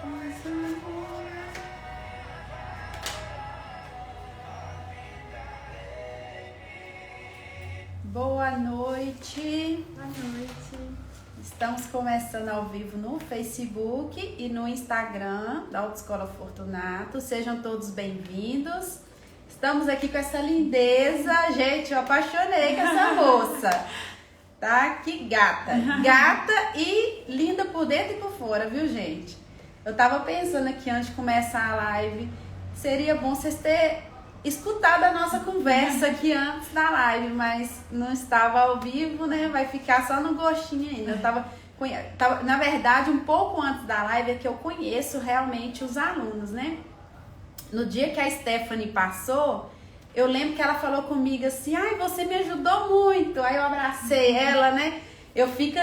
Boa noite. Boa noite. Estamos começando ao vivo no Facebook e no Instagram da Autoescola Fortunato. Sejam todos bem-vindos. Estamos aqui com essa lindeza. Gente, eu apaixonei com essa moça. Tá? Que gata. Gata e linda por dentro e por fora, viu, gente? Eu tava pensando aqui antes de começar a live, seria bom vocês terem escutado a nossa conversa aqui antes da live, mas não estava ao vivo, né? Vai ficar só no gostinho ainda. Eu tava, na verdade, um pouco antes da live é que eu conheço realmente os alunos, né? No dia que a Stephanie passou, eu lembro que ela falou comigo assim, ai, você me ajudou muito. Aí eu abracei ela, né? Eu fico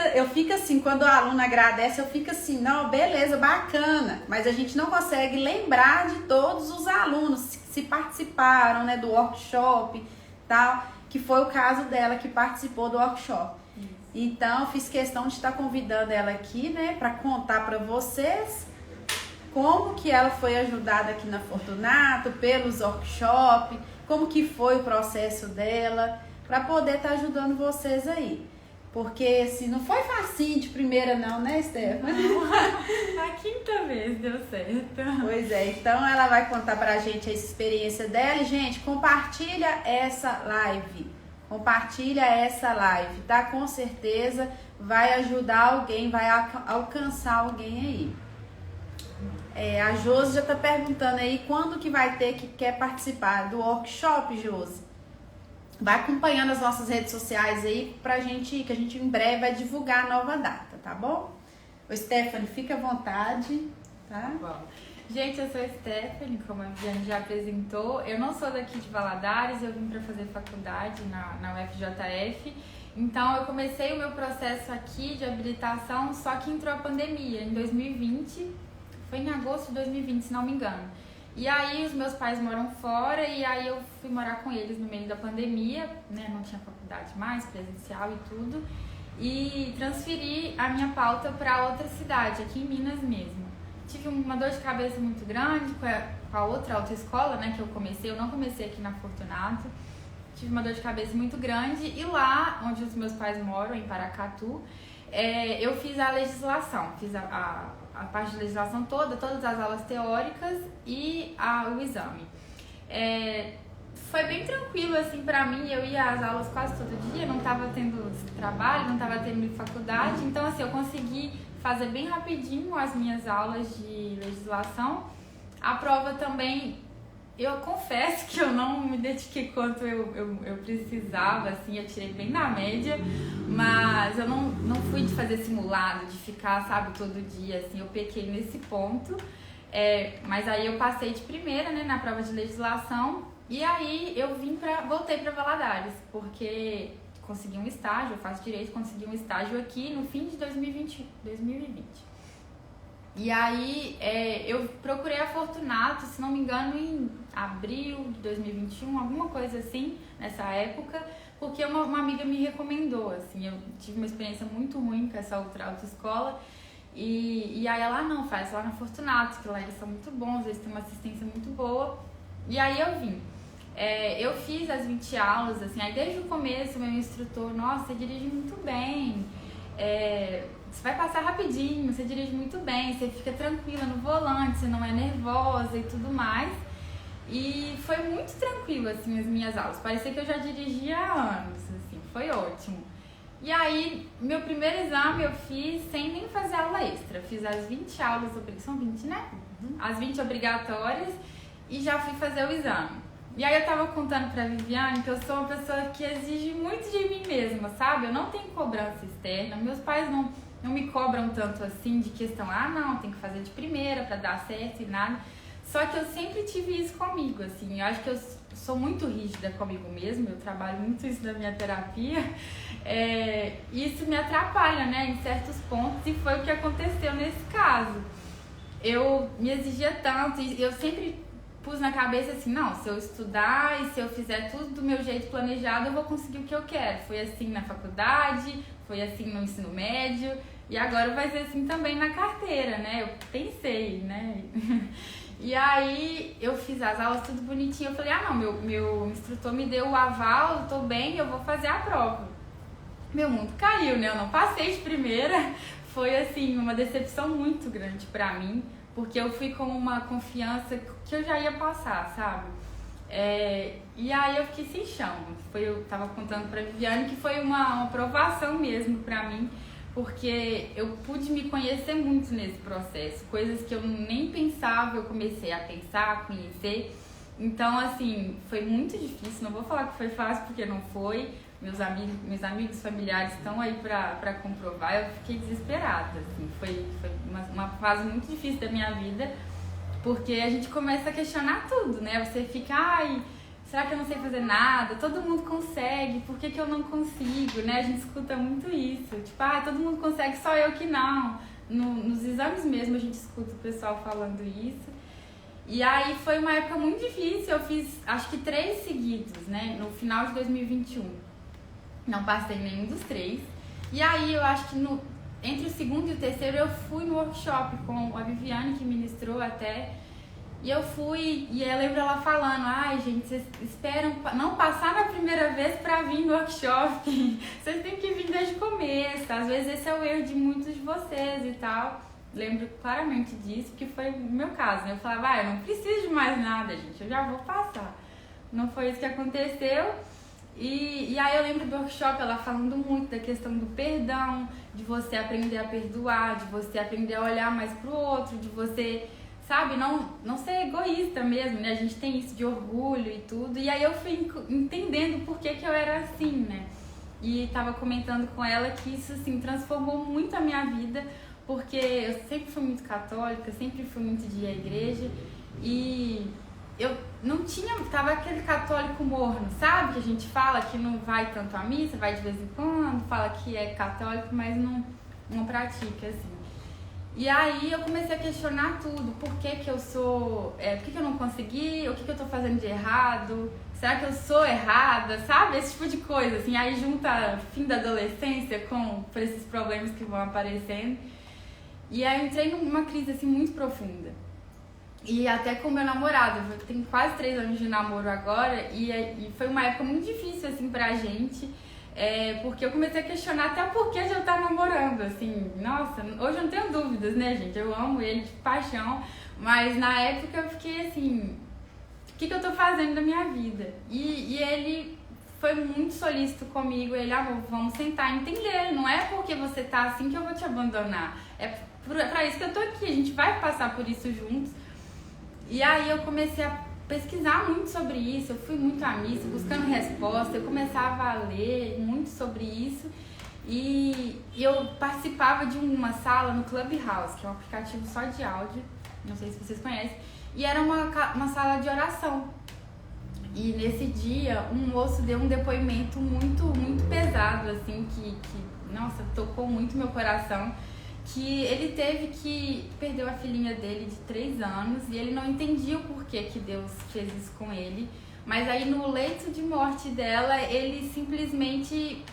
assim, quando o aluno agradece, eu fico assim, não, beleza, bacana. Mas a gente não consegue lembrar de todos os alunos se participaram, né, do workshop, tal, que foi o caso dela que participou do workshop. Isso. Então, eu fiz questão de estar convidando ela aqui, né, para contar para vocês como que ela foi ajudada aqui na Fortunato, pelos workshops, como que foi o processo dela, para poder estar ajudando vocês aí. Porque, assim, não foi facinho de primeira não, né, Stephanie? A quinta vez deu certo. Pois é, então ela vai contar pra gente a experiência dela. E, gente, compartilha essa live. Compartilha essa live, tá? Com certeza vai ajudar alguém, vai alcançar alguém aí. A Josi já tá perguntando aí quando que vai ter que quer participar do workshop, Josi. Vai acompanhando as nossas redes sociais aí pra gente, que a gente em breve vai divulgar a nova data, tá bom? Ô, Stephanie, fica à vontade, tá? Bom, gente, eu sou a Stephanie, como a Viviane já apresentou. Eu não sou daqui de Valadares, eu vim pra fazer faculdade na UFJF. Então, eu comecei o meu processo aqui de habilitação, só que entrou a pandemia em 2020. Foi em agosto de 2020, se não me engano. E aí os meus pais moram fora e aí eu fui morar com eles no meio da pandemia, né? Não tinha faculdade mais, presencial e tudo. E transferi a minha pauta para outra cidade, aqui em Minas mesmo. Tive uma dor de cabeça muito grande com a outra autoescola, né? Que eu comecei, eu não comecei aqui na Fortunato. Tive uma dor de cabeça muito grande e lá onde os meus pais moram, em Paracatu, eu fiz a legislação, fiz a parte de legislação toda, todas as aulas teóricas e o exame. Foi bem tranquilo assim pra mim, eu ia às aulas quase todo dia, não tava tendo trabalho, não tava tendo faculdade, então assim, eu consegui fazer bem rapidinho as minhas aulas de legislação. A prova também, eu confesso que eu não me dediquei quanto eu precisava, assim, eu tirei bem na média, mas eu não fui de fazer simulado, de ficar, sabe, todo dia, assim, eu pequei nesse ponto, mas aí eu passei de primeira, né, na prova de legislação, e aí eu voltei pra Valadares, porque consegui um estágio, eu faço direito, consegui um estágio aqui no fim de 2020. E aí eu procurei a Fortunato, se não me engano, em abril de 2021, alguma coisa assim, nessa época, porque uma amiga me recomendou, assim, eu tive uma experiência muito ruim com essa outra autoescola, e aí ela, não, faz lá na Fortunato, que lá eles são muito bons, eles têm uma assistência muito boa, e aí eu vim. Eu fiz as 20 aulas, assim, aí desde o começo meu instrutor, nossa, você dirige muito bem, você vai passar rapidinho, você dirige muito bem, você fica tranquila no volante, você não é nervosa e tudo mais. E foi muito tranquilo, assim, as minhas aulas. Parecia que eu já dirigia há anos, assim, foi ótimo. E aí, meu primeiro exame eu fiz sem nem fazer aula extra. Fiz as 20 aulas, são 20, né? As 20 obrigatórias e já fui fazer o exame. E aí eu tava contando pra Viviane que eu sou uma pessoa que exige muito de mim mesma, sabe? Eu não tenho cobrança externa, meus pais não me cobram tanto assim de questão, não, tem que fazer de primeira pra dar certo e nada. Só que eu sempre tive isso comigo, assim, eu acho que eu sou muito rígida comigo mesma, eu trabalho muito isso na minha terapia, isso me atrapalha, né, em certos pontos, e foi o que aconteceu nesse caso. Eu me exigia tanto e eu sempre pus na cabeça assim, não, se eu estudar e se eu fizer tudo do meu jeito planejado, eu vou conseguir o que eu quero. Foi assim na faculdade, foi assim no ensino médio, e agora vai ser assim também na carteira, né? Eu pensei, né? E aí eu fiz as aulas tudo bonitinho, eu falei, não, meu instrutor me deu o aval, eu tô bem, eu vou fazer a prova. Meu mundo caiu, né? Eu não passei de primeira, foi assim, uma decepção muito grande pra mim, porque eu fui com uma confiança que eu já ia passar, sabe? E aí eu fiquei sem chão. Eu tava contando pra Viviane que foi uma provação mesmo pra mim, porque eu pude me conhecer muito nesse processo. Coisas que eu nem pensava, eu comecei a pensar, a conhecer. Então, assim, foi muito difícil. Não vou falar que foi fácil, porque não foi. Meus amigos familiares estão aí pra comprovar. Eu fiquei desesperada, assim. Foi uma fase muito difícil da minha vida, porque a gente começa a questionar tudo, né? Você fica, será que eu não sei fazer nada? Todo mundo consegue, por que eu não consigo, né? A gente escuta muito isso, tipo, todo mundo consegue, só eu que não. Nos exames mesmo a gente escuta o pessoal falando isso. E aí foi uma época muito difícil, eu fiz acho que 3 seguidos, né? No final de 2021. Não passei nenhum dos 3. E aí eu acho que entre o segundo e o terceiro eu fui no workshop com a Viviane, que ministrou até. E eu fui, e eu lembro ela falando, gente, vocês esperam não passar na primeira vez pra vir no workshop. Vocês têm que vir desde o começo. Às vezes esse é o erro de muitos de vocês e tal. Lembro claramente disso, que foi o meu caso, né? Eu falava, eu não preciso de mais nada, gente, eu já vou passar. Não foi isso que aconteceu. E aí eu lembro do workshop, ela falando muito da questão do perdão, de você aprender a perdoar, de você aprender a olhar mais pro outro, de você, sabe, não ser egoísta mesmo, né? A gente tem isso de orgulho e tudo. E aí eu fui entendendo por que eu era assim, né? E tava comentando com ela que isso, assim, transformou muito a minha vida, porque eu sempre fui muito católica, sempre fui muito de ir à igreja, e eu não tinha, tava aquele católico morno, sabe? Que a gente fala que não vai tanto à missa, vai de vez em quando, fala que é católico, mas não pratica, assim. E aí eu comecei a questionar tudo, por que eu sou, por que eu não consegui, o que eu tô fazendo de errado, será que eu sou errada, sabe? Esse tipo de coisa, assim, aí junta fim da adolescência por esses problemas que vão aparecendo. E aí eu entrei numa crise, assim, muito profunda. E até com o meu namorado, eu tenho quase 3 anos de namoro agora, e foi uma época muito difícil, assim, pra gente, porque eu comecei a questionar até o porquê de eu estar namorando, assim, nossa, hoje eu não tenho dúvidas, né, gente, eu amo ele de paixão, mas na época eu fiquei assim, o que eu tô fazendo da minha vida? E ele foi muito solícito comigo, ele, amor, vamos sentar e entender, não é porque você tá assim que eu vou te abandonar, é pra isso que eu tô aqui, a gente vai passar por isso juntos. E aí eu comecei a pesquisar muito sobre isso, eu fui muito à missa, buscando resposta, eu começava a ler muito sobre isso, e eu participava de uma sala no Clubhouse, que é um aplicativo só de áudio, não sei se vocês conhecem, e era uma sala de oração. E nesse dia um moço deu um depoimento muito, muito pesado, assim, que nossa, tocou muito meu coração, que ele perdeu a filhinha dele de 3 anos e ele não entendia o porquê que Deus fez isso com ele, mas aí no leito de morte dela, ele simplesmente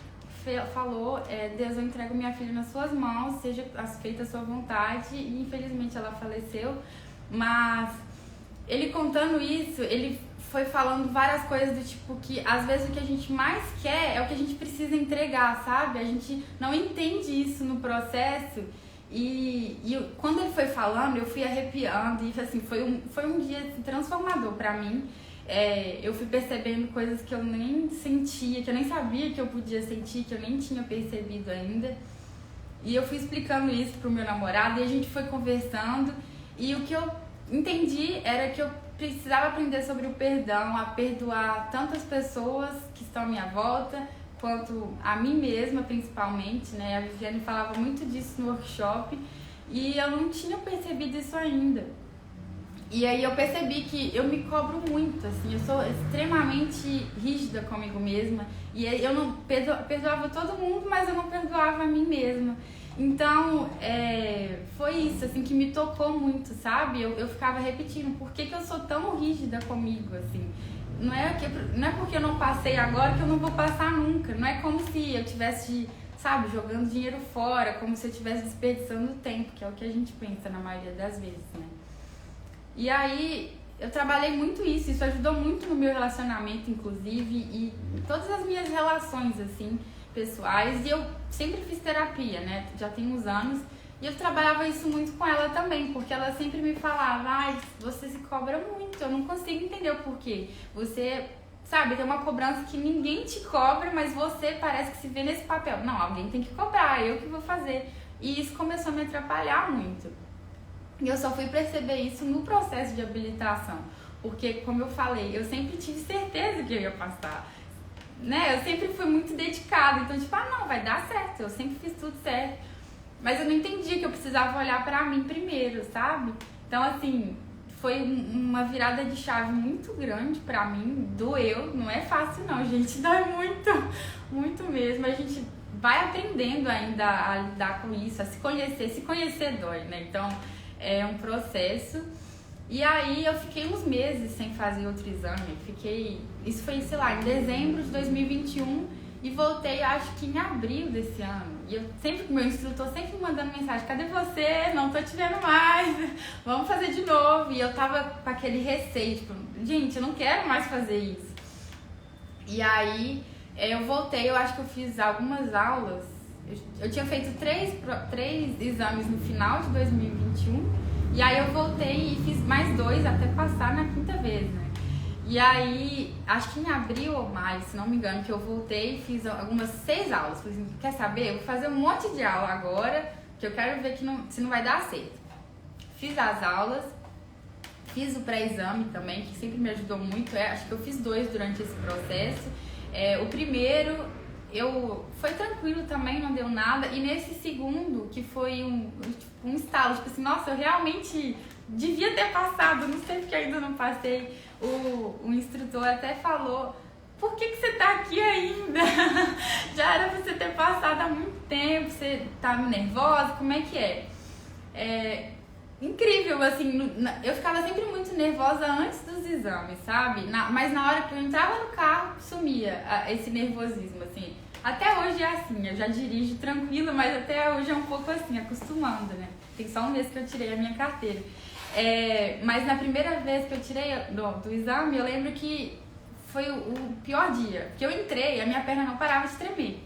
falou, Deus, eu entrego minha filha nas suas mãos, seja feita a sua vontade, e infelizmente ela faleceu, mas ele contando isso, ele foi falando várias coisas do tipo que às vezes o que a gente mais quer é o que a gente precisa entregar, sabe? A gente não entende isso no processo e quando ele foi falando, eu fui arrepiando e assim, foi um dia transformador pra mim. Eu fui percebendo coisas que eu nem sentia, que eu nem sabia que eu podia sentir, que eu nem tinha percebido ainda. E eu fui explicando isso pro meu namorado e a gente foi conversando e o que eu entendi era que eu precisava aprender sobre o perdão, a perdoar tantas pessoas que estão à minha volta, quanto a mim mesma, principalmente, né? A Viviane falava muito disso no workshop e eu não tinha percebido isso ainda. E aí eu percebi que eu me cobro muito, assim, eu sou extremamente rígida comigo mesma e eu não perdoava todo mundo, mas eu não perdoava a mim mesma. Então, foi isso, assim, que me tocou muito, sabe? Eu ficava repetindo, por que eu sou tão rígida comigo, assim? Não é porque eu não passei agora que eu não vou passar nunca. Não é como se eu tivesse, sabe, jogando dinheiro fora, como se eu estivesse desperdiçando tempo, que é o que a gente pensa na maioria das vezes, né? E aí eu trabalhei muito isso ajudou muito no meu relacionamento, inclusive, e em todas as minhas relações, assim, pessoais. E eu sempre fiz terapia, né? Já tem uns anos. E eu trabalhava isso muito com ela também, porque ela sempre me falava, ai, você se cobra muito, eu não consigo entender o porquê. Você, sabe, tem uma cobrança que ninguém te cobra, mas você parece que se vê nesse papel. Não, alguém tem que cobrar, eu que vou fazer. E isso começou a me atrapalhar muito. E eu só fui perceber isso no processo de habilitação, porque, como eu falei, eu sempre tive certeza que eu ia passar, né? Eu sempre fui muito dedicada, então, tipo, não, vai dar certo, eu sempre fiz tudo certo. Mas eu não entendia que eu precisava olhar pra mim primeiro, sabe? Então, assim, foi uma virada de chave muito grande pra mim, doeu, não é fácil não, gente, dói muito, muito mesmo. A gente vai aprendendo ainda a lidar com isso, a se conhecer dói, né? Então, é um processo. E aí eu fiquei uns meses sem fazer outro exame. Isso foi, sei lá, em dezembro de 2021 e voltei, acho que em abril desse ano. E eu sempre, meu instrutor sempre me mandando mensagem: cadê você? Não tô te vendo mais. Vamos fazer de novo. E eu tava com aquele receio, tipo, gente, eu não quero mais fazer isso. E aí eu voltei, eu acho que eu fiz algumas aulas. Eu tinha feito três exames no final de 2021 e aí eu voltei e fiz mais 2 até passar na 5ª vez, né? E aí, acho que em abril ou maio, se não me engano, que eu voltei e fiz algumas 6 aulas. Falei assim, quer saber? Eu vou fazer um monte de aula agora, que eu quero ver se não vai dar certo. Fiz as aulas, fiz o pré-exame também, que sempre me ajudou muito. Acho que eu fiz 2 durante esse processo. O primeiro... foi tranquilo também, não deu nada. E nesse segundo, que foi um estalo, tipo assim, nossa, eu realmente devia ter passado, não sei porque ainda não passei. O instrutor até falou, por que você tá aqui ainda? Já era pra você ter passado há muito tempo, você tá nervosa, como é que é? Incrível, assim, eu ficava sempre muito nervosa antes dos exames, sabe? Mas na hora que eu entrava no carro, sumia esse nervosismo, assim. Até hoje é assim, eu já dirijo tranquila, mas até hoje é um pouco assim, acostumando, né? Tem só um mês que eu tirei a minha carteira. Mas na primeira vez que eu tirei do exame, eu lembro que foi o pior dia. Porque eu entrei, a minha perna não parava de tremer.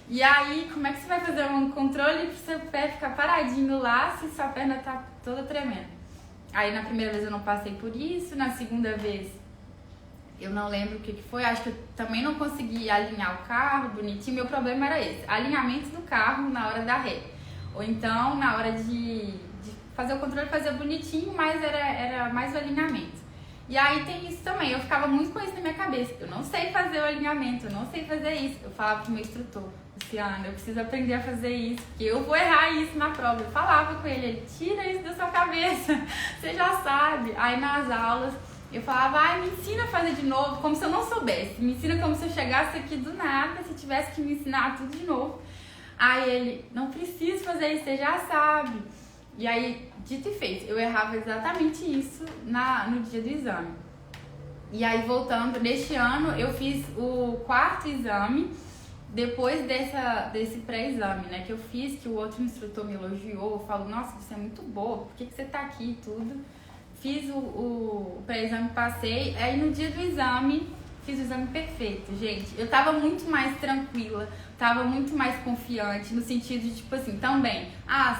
E aí, como é que você vai fazer um controle pro seu pé ficar paradinho lá se sua perna tá toda tremendo? Aí na primeira vez eu não passei por isso, na segunda vez eu não lembro o que foi, acho que eu também não consegui alinhar o carro bonitinho. Meu problema era esse, alinhamento do carro na hora da ré. Ou então na hora de fazer o controle, fazer bonitinho, mas era mais o alinhamento. E aí tem isso também, eu ficava muito com isso na minha cabeça. Eu não sei fazer o alinhamento, eu não sei fazer isso. Eu falava pro meu instrutor, Luciana, eu preciso aprender a fazer isso, porque eu vou errar isso na prova. Eu falava com ele, tira isso da sua cabeça, você já sabe. Aí nas aulas eu falava, me ensina a fazer de novo, como se eu não soubesse. Me ensina como se eu chegasse aqui do nada, se tivesse que me ensinar tudo de novo. Aí ele, não preciso fazer isso, você já sabe. E aí, dito e feito, eu errava exatamente isso no dia do exame. E aí, voltando, neste ano, eu fiz o 4º exame, depois desse pré-exame, né, que eu fiz, que o outro instrutor me elogiou, falou, nossa, você é muito boa, por que você tá aqui e tudo? Fiz o pré-exame, passei, aí no dia do exame, fiz o exame perfeito, gente. Eu tava muito mais tranquila, tava muito mais confiante, no sentido de, tipo assim, também,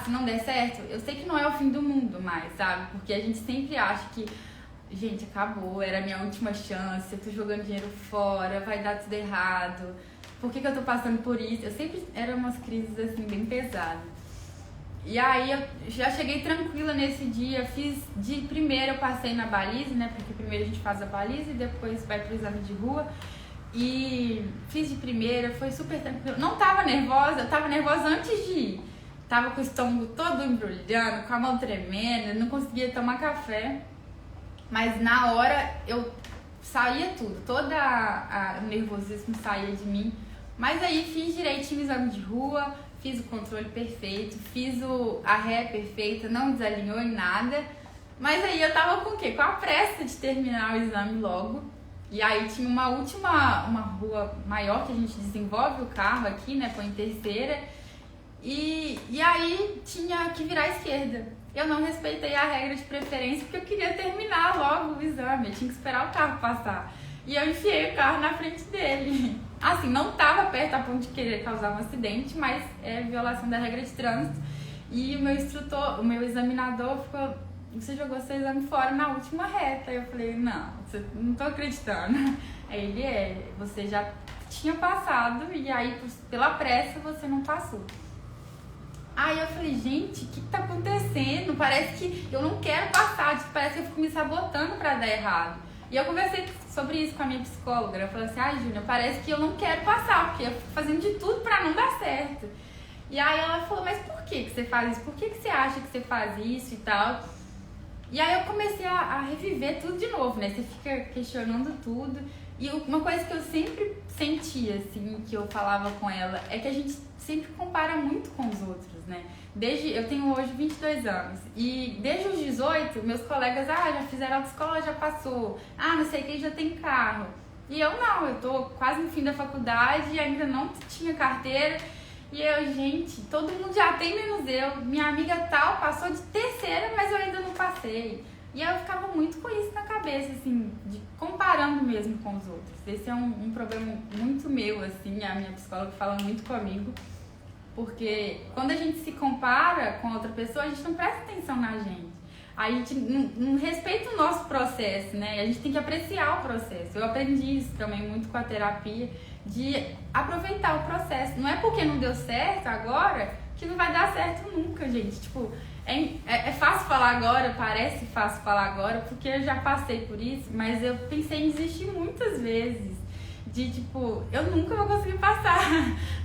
se não der certo, eu sei que não é o fim do mundo mais, sabe? Porque a gente sempre acha que, gente, acabou, era a minha última chance, eu tô jogando dinheiro fora, vai dar tudo errado, por que eu tô passando por isso? Eu sempre, eram umas crises, assim, bem pesadas. E aí eu já cheguei tranquila nesse dia, de primeiro eu passei na baliza, né, porque primeiro a gente faz a baliza e depois vai pro exame de rua. E fiz de primeira, foi super tranquilo. Não tava nervosa, eu tava nervosa antes de ir. Tava com o estômago todo embrulhando, com a mão tremendo, não conseguia tomar café. Mas na hora eu saía tudo, todo o nervosismo saía de mim. Mas aí fiz direitinho o exame de rua, fiz o controle perfeito, fiz a ré perfeita, não desalinhou em nada. Mas aí eu tava com o quê? Com a pressa de terminar o exame logo. E aí tinha uma rua maior que a gente desenvolve o carro aqui, né, põe terceira. E aí tinha que virar à esquerda. Eu não respeitei a regra de preferência porque eu queria terminar logo o exame, eu tinha que esperar o carro passar. E eu enfiei o carro na frente dele. Assim, não estava perto a ponto de querer causar um acidente, mas é violação da regra de trânsito. E o meu examinador ficou: você jogou seu exame fora na última reta. Eu falei: não tô acreditando. Aí ele: você já tinha passado e aí pela pressa você não passou. Aí eu falei: gente, o que tá acontecendo? Parece que eu não quero passar, parece que eu fico me sabotando pra dar errado. E eu conversei sobre isso com a minha psicóloga. Eu falei assim: Júlia, parece que eu não quero passar, porque eu fico fazendo de tudo pra não dar certo. E aí ela falou: mas por que você faz isso? Por que você acha que você faz isso e tal? E aí eu comecei a reviver tudo de novo, né? Você fica questionando tudo. E uma coisa que eu sempre sentia, assim, que eu falava com ela, é que a gente sempre compara muito com os outros, né? Eu tenho hoje 22 anos e desde os 18, meus colegas já fizeram autoescola, já passou, não sei quem já tem carro. E eu não, eu tô quase no fim da faculdade e ainda não tinha carteira. E eu, gente, todo mundo já tem menos eu. Minha amiga tal passou de terceira, mas eu ainda não passei. E eu ficava muito com isso na cabeça, assim, comparando mesmo com os outros. Esse é um problema muito meu, assim, a minha psicóloga fala muito comigo. Porque quando a gente se compara com outra pessoa, a gente não presta atenção na gente. A gente não respeita o nosso processo, né? A gente tem que apreciar o processo. Eu aprendi isso também muito com a terapia, de aproveitar o processo. Não é porque não deu certo agora que não vai dar certo nunca, gente. Tipo, é fácil falar agora, parece fácil falar agora, porque eu já passei por isso, mas eu pensei em desistir muitas vezes. De tipo, eu nunca vou conseguir passar.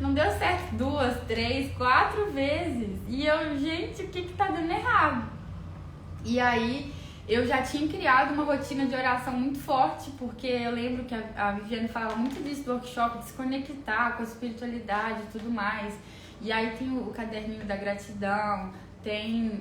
Não deu certo 2, 3, 4 vezes. E eu, gente, o que tá dando errado? E aí eu já tinha criado uma rotina de oração muito forte, porque eu lembro que a Viviane falava muito disso do workshop, de se conectar com a espiritualidade e tudo mais. E aí tem o caderninho da gratidão, tem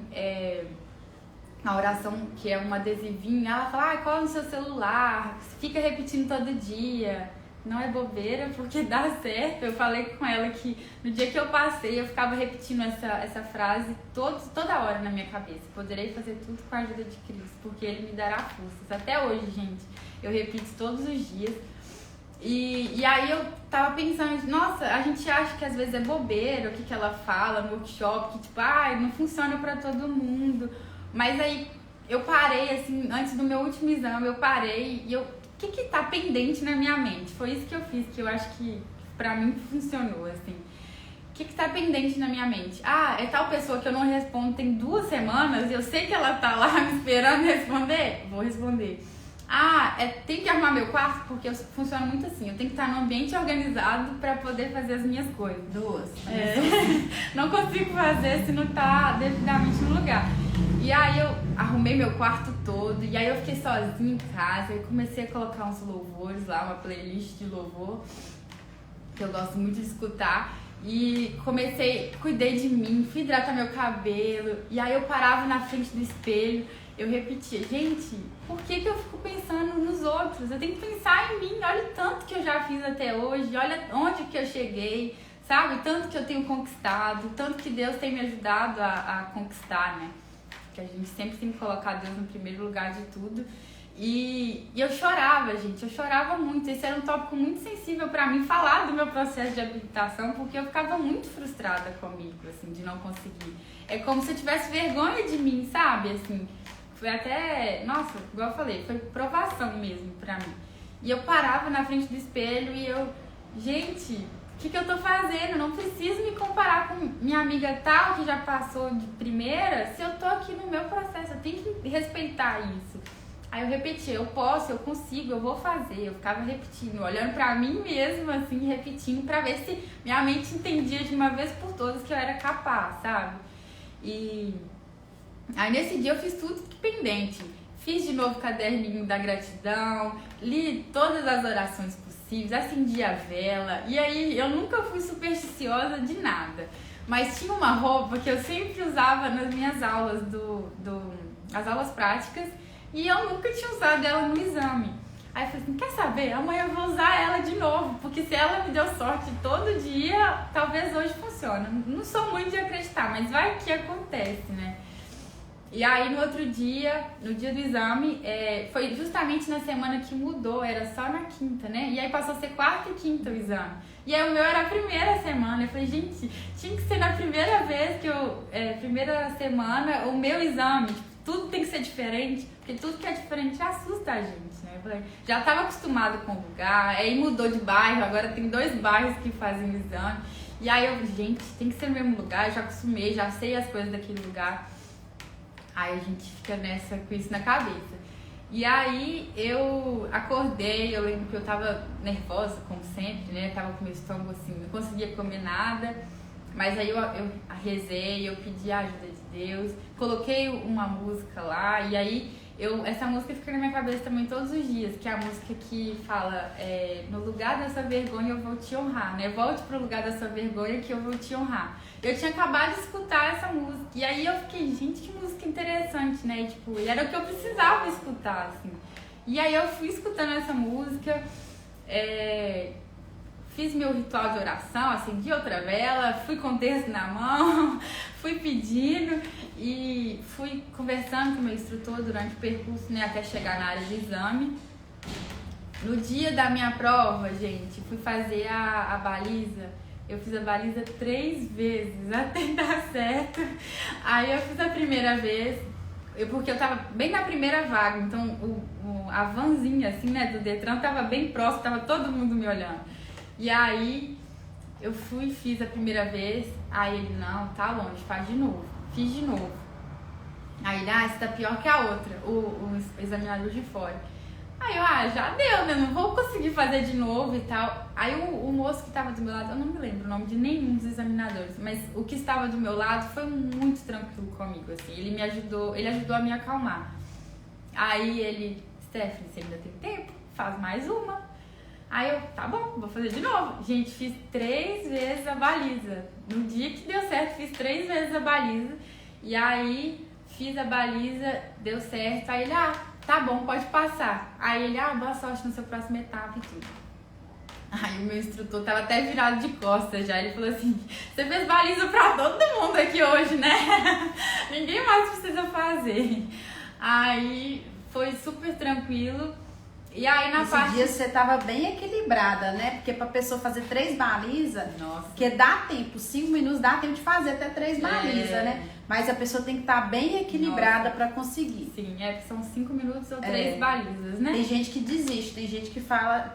a oração que é um adesivinho. Ela fala: cola no seu celular, fica repetindo todo dia. Não é bobeira, porque dá certo. Eu falei com ela que no dia que eu passei, eu ficava repetindo essa frase toda hora na minha cabeça. Poderei fazer tudo com a ajuda de Cristo, porque Ele me dará forças. Até hoje, gente, eu repito todos os dias. E aí eu tava pensando: nossa, a gente acha que às vezes é bobeira o que ela fala no workshop, que tipo, não funciona pra todo mundo. Mas aí eu parei, assim, antes do meu último exame, eu parei e o que tá pendente na minha mente? Foi isso que eu fiz, que eu acho que pra mim funcionou, assim. O que tá pendente na minha mente? É tal pessoa que eu não respondo tem 2 semanas e eu sei que ela tá lá me esperando responder? Vou responder. Tem que arrumar meu quarto, porque eu funciono muito assim. Eu tenho que estar num ambiente organizado pra poder fazer as minhas coisas. 2. Não consigo fazer se não tá devidamente no lugar. E aí eu arrumei meu quarto todo, e aí eu fiquei sozinha em casa, e comecei a colocar uns louvores lá, uma playlist de louvor, que eu gosto muito de escutar, e cuidei de mim, fui hidratar meu cabelo, e aí eu parava na frente do espelho, eu repetia: gente, por que eu fico pensando nos outros? Eu tenho que pensar em mim, olha o tanto que eu já fiz até hoje, olha onde que eu cheguei, sabe? Tanto que eu tenho conquistado, tanto que Deus tem me ajudado a conquistar, né? Que a gente sempre tem que colocar Deus no primeiro lugar de tudo. E eu chorava, gente, eu chorava muito. Esse era um tópico muito sensível pra mim, falar do meu processo de habilitação, porque eu ficava muito frustrada comigo, assim, de não conseguir. É como se eu tivesse vergonha de mim, sabe? Assim, foi até, nossa, igual eu falei, foi provação mesmo pra mim. E eu parava na frente do espelho e eu, gente, o que eu tô fazendo? Eu não preciso me comparar com minha amiga tal, que já passou de primeira, se eu tô aqui no meu processo. Eu tenho que respeitar isso. Aí eu repetia: eu posso, eu consigo, eu vou fazer. Eu ficava repetindo, olhando pra mim mesma, assim, repetindo, pra ver se minha mente entendia de uma vez por todas que eu era capaz, sabe? E aí nesse dia eu fiz tudo que pendente. Fiz de novo o caderninho da gratidão, li todas as orações possíveis, acendi a vela. E aí eu nunca fui supersticiosa de nada. Mas tinha uma roupa que eu sempre usava nas minhas aulas, as aulas práticas, e eu nunca tinha usado ela no exame. Aí eu falei assim, quer saber? Amanhã eu vou usar ela de novo, porque se ela me deu sorte todo dia, talvez hoje funcione. Não sou muito de acreditar, mas vai que acontece, né? E aí no outro dia, no dia do exame, foi justamente na semana que mudou, era só na quinta, né? E aí passou a ser quarta e quinta o exame. E aí o meu era a primeira semana. Eu falei, gente, tinha que ser na primeira vez que primeira semana, o meu exame, tipo, tudo tem que ser diferente, porque tudo que é diferente assusta a gente, né? Eu falei, já estava acostumado com o lugar, aí mudou de bairro, agora tem 2 bairros que fazem o exame. E aí eu, gente, tem que ser no mesmo lugar, eu já acostumei, já sei as coisas daquele lugar. Aí a gente fica com isso na cabeça. E aí eu acordei, eu lembro que eu tava nervosa, como sempre, né? Tava com meu estômago assim, não conseguia comer nada. Mas aí eu rezei, eu pedi a ajuda de Deus, coloquei uma música lá. E aí essa música fica na minha cabeça também todos os dias, que é a música que fala no lugar da sua vergonha eu vou te honrar, né? Volte pro lugar da sua vergonha que eu vou te honrar. Eu tinha acabado de escutar essa música e aí eu fiquei, gente, que música interessante, né? E, tipo, era o que eu precisava escutar, assim. E aí eu fui escutando essa música, fiz meu ritual de oração, acendi outra vela, fui com o terço na mão, fui pedindo e fui conversando com o meu instrutor durante o percurso, né, até chegar na área de exame. No dia da minha prova, gente, fui fazer a baliza. Eu fiz a baliza 3 vezes até dar certo. Aí eu fiz a primeira vez, porque eu tava bem na primeira vaga, então a vanzinha, assim, né, do Detran tava bem próximo, tava todo mundo me olhando. E aí eu fui, fiz a primeira vez, aí ele, não, tá longe, faz de novo. Fiz de novo. Aí ele, essa tá pior que a outra, o examinador de fora. Aí eu, já deu, né? Não vou conseguir fazer de novo e tal. Aí o moço que estava do meu lado, eu não me lembro o nome de nenhum dos examinadores, mas o que estava do meu lado foi muito tranquilo comigo, assim. Ele ajudou a me acalmar. Aí ele, Stephanie, você ainda tem tempo? Faz mais uma. Aí eu, tá bom, vou fazer de novo. Gente, fiz 3 vezes a baliza. No dia que deu certo, fiz 3 vezes a baliza. E aí fiz a baliza, deu certo. Aí ele, tá bom, pode passar. Aí ele, boa sorte na sua próxima etapa e tudo. Aí o meu instrutor tava até virado de costas já. Ele falou assim, você fez baliza pra todo mundo aqui hoje, né? Ninguém mais precisa fazer. Aí foi super tranquilo. E aí na Esse dia você tava bem equilibrada, né? Porque pra pessoa fazer 3 balizas, porque dá tempo, 5 minutos dá tempo de fazer até 3 balizas, né? Mas a pessoa tem que estar bem equilibrada pra conseguir. Sim, são 5 minutos ou 3 balizas, né? Tem gente que desiste, tem gente que fala,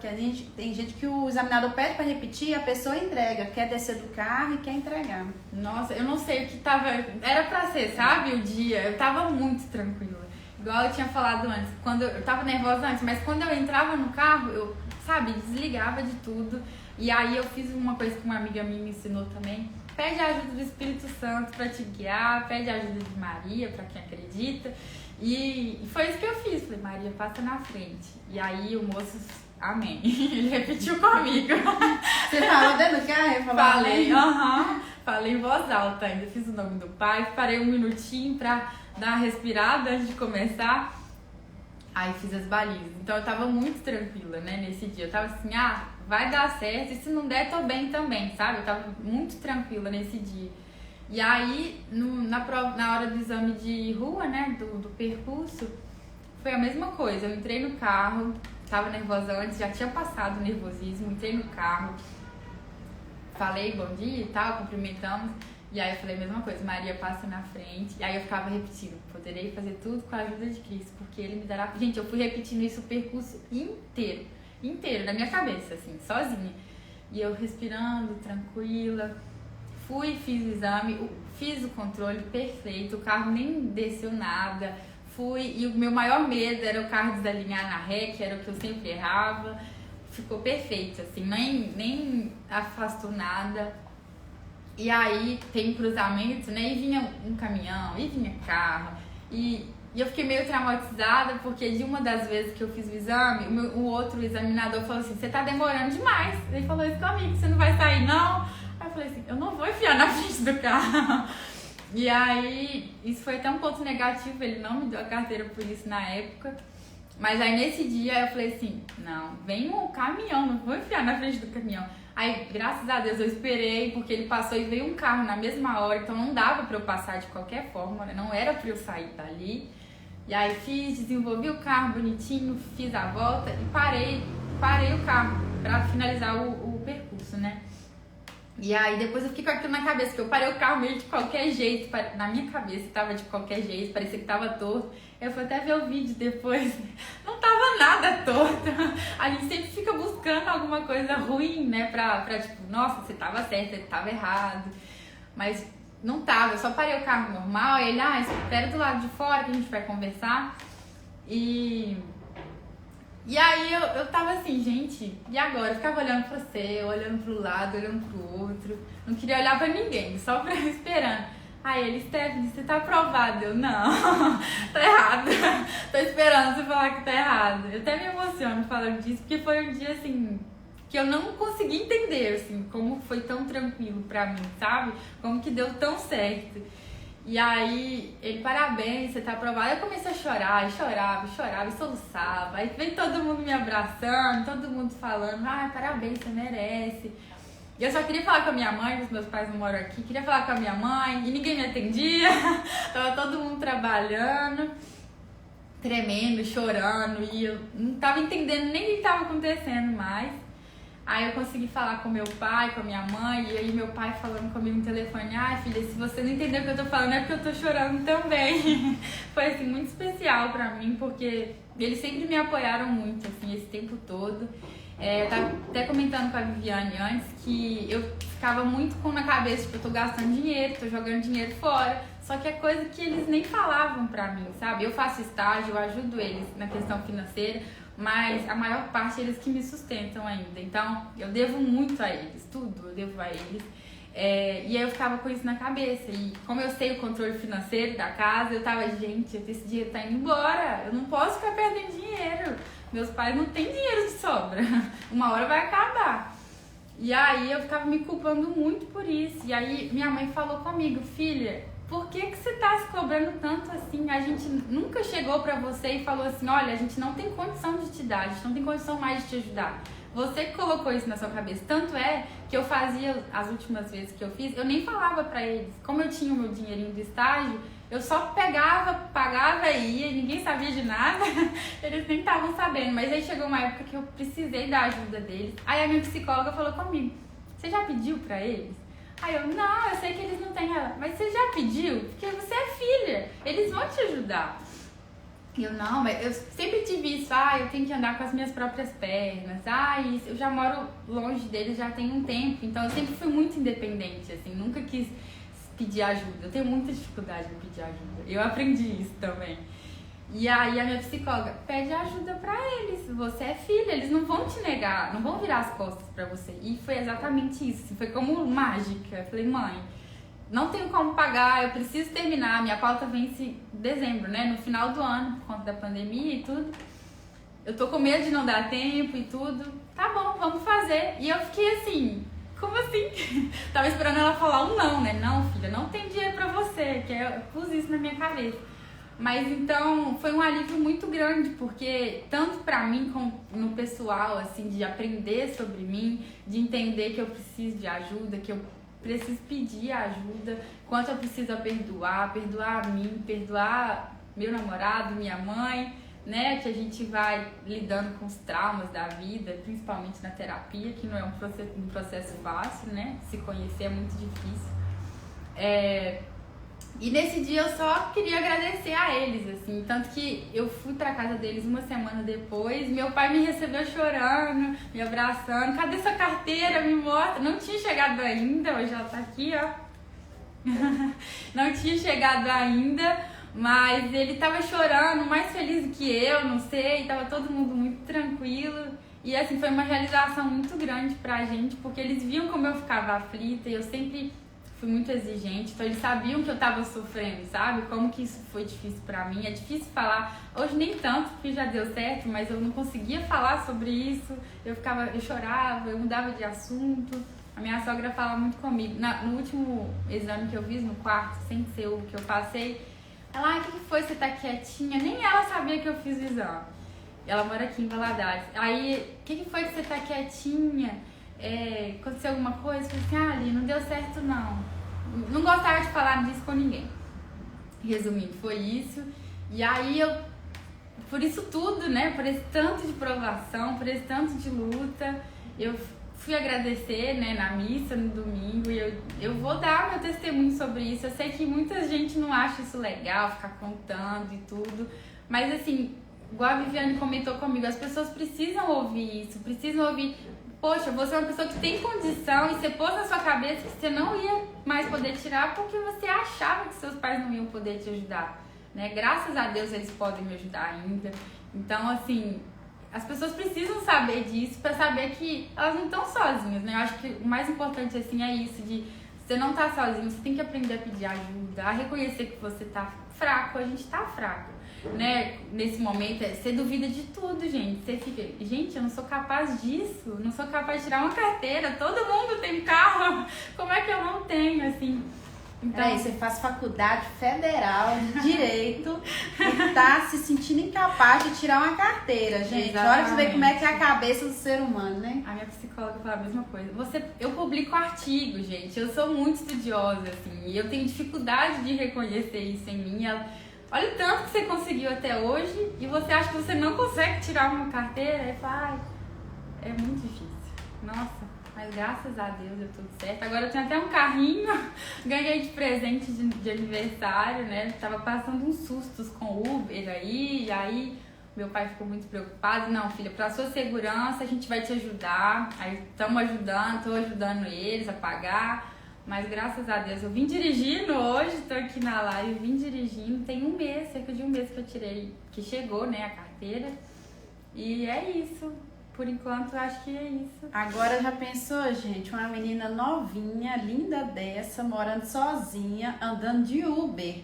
tem gente que o examinador pede pra repetir e a pessoa entrega, quer descer do carro e quer entregar. Nossa, eu não sei o que tava, era pra ser, sabe, o dia, eu tava muito tranquila. Igual eu tinha falado antes, quando eu tava nervosa antes, mas quando eu entrava no carro, eu, sabe, desligava de tudo. E aí eu fiz uma coisa que uma amiga minha me ensinou também. Pede a ajuda do Espírito Santo pra te guiar, pede a ajuda de Maria, pra quem acredita. E foi isso que eu fiz. Falei, Maria, passa na frente. E aí o moço, amém. Ele repetiu comigo. Você falou dentro do carro? Falei, falei em voz alta ainda. Fiz o nome do pai, parei um minutinho pra dar uma respirada antes de começar. Aí fiz as balizas. Então eu tava muito tranquila, né, nesse dia. Eu tava assim, vai dar certo. E se não der, tô bem também, sabe? Eu tava muito tranquila nesse dia. E aí, na hora do exame de rua, né, do percurso, foi a mesma coisa. Eu entrei no carro, tava nervosa antes, já tinha passado o nervosismo. Entrei no carro, falei bom dia e tal, cumprimentamos. E aí eu falei a mesma coisa, Maria passa na frente. E aí eu ficava repetindo, poderei fazer tudo com a ajuda de Cristo, porque Ele me dará... Gente, eu fui repetindo isso o percurso inteiro, na minha cabeça, assim, sozinha. E eu respirando, tranquila. Fiz o exame, fiz o controle perfeito, o carro nem desceu nada. E o meu maior medo era o carro desalinhar na ré, que era o que eu sempre errava. Ficou perfeito, assim, nem afastou nada. E aí tem cruzamento, né? E vinha um caminhão, e vinha carro. E eu fiquei meio traumatizada, porque de uma das vezes que eu fiz o exame, o outro examinador falou assim, você tá demorando demais. Ele falou isso comigo, você não vai sair não? Aí eu falei assim, eu não vou enfiar na frente do carro. E aí, isso foi até um ponto negativo, ele não me deu a carteira por isso na época. Mas aí nesse dia eu falei assim, não, vem um caminhão, não vou enfiar na frente do caminhão. Aí, graças a Deus, eu esperei, porque ele passou e veio um carro na mesma hora, então não dava pra eu passar de qualquer forma, né? Não era pra eu sair dali. E aí desenvolvi o carro bonitinho, fiz a volta e parei o carro pra finalizar o percurso, né? E aí depois eu fiquei com aquilo na cabeça, que eu parei o carro meio de qualquer jeito, na minha cabeça tava de qualquer jeito, parecia que tava torto. Eu fui até ver o vídeo depois, não tava nada torto. A gente sempre fica buscando alguma coisa ruim, né, pra tipo, nossa, você tava certo, você tava errado. Mas não tava, eu só parei o carro normal, e ele, espera do lado de fora que a gente vai conversar. E aí eu tava assim, gente, e agora? Eu ficava olhando pra você, olhando pro lado, olhando pro outro. Não queria olhar pra ninguém, só pra esperando. Aí ele, Stephanie, você tá aprovada? Eu, não, tá errado. Tô esperando você falar que tá errado. Eu até me emociono falando disso, porque foi um dia, assim, que eu não consegui entender, assim, como foi tão tranquilo pra mim, sabe? Como que deu tão certo. E aí, ele, parabéns, você tá aprovada. Eu comecei a chorar, e chorava, e soluçava. Aí veio todo mundo me abraçando, todo mundo falando, parabéns, você merece. E eu só queria falar com a minha mãe, os meus pais não moram aqui, queria falar com a minha mãe, e ninguém me atendia. Tava todo mundo trabalhando, tremendo, chorando, e eu não tava entendendo nem o que tava acontecendo mais. Aí eu consegui falar com meu pai, com a minha mãe, e aí meu pai falando comigo no telefone, filha, se você não entendeu o que eu tô falando é porque eu tô chorando também. Foi assim, muito especial pra mim, porque eles sempre me apoiaram muito, assim, esse tempo todo. Eu tava até comentando com a Viviane antes que eu ficava muito na cabeça, tipo, eu tô gastando dinheiro, tô jogando dinheiro fora, só que é coisa que eles nem falavam pra mim, sabe? Eu faço estágio, eu ajudo eles na questão financeira, mas a maior parte eles que me sustentam ainda. Então, eu devo muito a eles, tudo eu devo a eles. E aí eu ficava com isso na cabeça. E como eu sei o controle financeiro da casa, eu tava, gente, esse dinheiro tá indo embora. Eu não posso ficar perdendo dinheiro. Meus pais não têm dinheiro de sobra. Uma hora vai acabar. E aí eu ficava me culpando muito por isso. E aí minha mãe falou comigo, filha, por que você tá se cobrando tanto assim? A gente nunca chegou pra você e falou assim, olha, a gente não tem condição de te dar, a gente não tem condição mais de te ajudar. Você que colocou isso na sua cabeça. Tanto é que eu fazia, as últimas vezes que eu fiz, eu nem falava pra eles. Como eu tinha o meu dinheirinho do estágio, eu só pegava, pagava e ia, ninguém sabia de nada. Eles nem estavam sabendo. Mas aí chegou uma época que eu precisei da ajuda deles. Aí a minha psicóloga falou comigo, você já pediu pra eles? Aí eu, não, eu sei que eles não têm ela. Mas você já pediu? Porque você é filha, eles vão te ajudar. E eu, não, mas eu sempre tive isso, eu tenho que andar com as minhas próprias pernas, eu já moro longe deles já tem um tempo, então eu sempre fui muito independente, assim, nunca quis pedir ajuda, eu tenho muita dificuldade em pedir ajuda, eu aprendi isso também. E aí a minha psicóloga, pede ajuda pra eles, você é filha, eles não vão te negar, não vão virar as costas pra você. E foi exatamente isso, foi como mágica. Eu falei, mãe, não tenho como pagar, eu preciso terminar, minha pauta vence em dezembro, né, no final do ano, por conta da pandemia e tudo. Eu tô com medo de não dar tempo e tudo, tá bom, vamos fazer. E eu fiquei assim, como assim? Tava esperando ela falar um não, né, não filha, não tem dinheiro pra você, que eu pus isso na minha cabeça. Mas então foi um alívio muito grande, porque tanto pra mim como no pessoal, assim, de aprender sobre mim, de entender que eu preciso de ajuda, que eu preciso pedir ajuda, quanto eu preciso perdoar a mim, perdoar meu namorado, minha mãe, né, que a gente vai lidando com os traumas da vida, principalmente na terapia, que não é um processo fácil, né, se conhecer é muito difícil. E nesse dia eu só queria agradecer a eles, assim, tanto que eu fui pra casa deles uma semana depois, meu pai me recebeu chorando, me abraçando, cadê sua carteira, me mostra, não tinha chegado ainda, hoje ela tá aqui, ó, não tinha chegado ainda, mas ele tava chorando, mais feliz que eu, não sei, tava todo mundo muito tranquilo, e assim, foi uma realização muito grande pra gente, porque eles viam como eu ficava aflita, e eu sempre fui muito exigente, então eles sabiam que eu tava sofrendo, sabe? Como que isso foi difícil pra mim, é difícil falar, hoje nem tanto, porque já deu certo, mas eu não conseguia falar sobre isso, eu chorava, eu mudava de assunto, a minha sogra falava muito comigo, no último exame que eu fiz no quarto, sem ser o que eu passei, ela, o que foi, você tá quietinha? Nem ela sabia que eu fiz o exame. Ela mora aqui em Valadares. Aí, o que foi que você tá quietinha? Aconteceu alguma coisa? Eu falei assim, Ali, não deu certo não. Não gostava de falar disso com ninguém. Resumindo, foi isso. E aí por isso tudo, né? Por esse tanto de provação, por esse tanto de luta, eu fui agradecer, né, na missa no domingo, e eu vou dar meu testemunho sobre isso. Eu sei que muita gente não acha isso legal, ficar contando e tudo, mas assim, igual a Viviane comentou comigo, as pessoas precisam ouvir isso, precisam ouvir, poxa, você é uma pessoa que tem condição e você pôs na sua cabeça que você não ia mais poder tirar porque você achava que seus pais não iam poder te ajudar, né? Graças a Deus eles podem me ajudar ainda. Então, assim, as pessoas precisam saber disso para saber que elas não estão sozinhas, né? Eu acho que o mais importante, assim, é isso, de você não tá sozinho, você tem que aprender a pedir ajuda, a reconhecer que você tá fraco, a gente tá fraco, né? Nesse momento, você duvida de tudo, gente. Você fica, gente, eu não sou capaz disso, não sou capaz de tirar uma carteira, todo mundo tem carro, como é que eu não tenho, assim? Então, você faz faculdade federal de Direito e tá se sentindo incapaz de tirar uma carteira, gente. Exatamente. Olha pra você ver como é que é a cabeça do ser humano, né? A minha psicóloga fala a mesma coisa. Eu publico artigos, gente. Eu sou muito estudiosa, assim. E eu tenho dificuldade de reconhecer isso em mim. Olha o tanto que você conseguiu até hoje e você acha que você não consegue tirar uma carteira. Aí fala, é muito difícil. Nossa. Mas graças a Deus deu tudo certo. Agora eu tenho até um carrinho, ganhei de presente de aniversário, né? Tava passando uns sustos com o Uber aí, e aí meu pai ficou muito preocupado. Não, filha, pra sua segurança a gente vai te ajudar. Aí estamos ajudando, tô ajudando eles a pagar. Mas graças a Deus eu vim dirigindo hoje, tô aqui na live, vim dirigindo. Tem um mês, cerca de um mês que eu tirei, que chegou, né, a carteira. E é isso. Por enquanto, eu acho que é isso. Agora já pensou, gente? Uma menina novinha, linda dessa, morando sozinha, andando de Uber.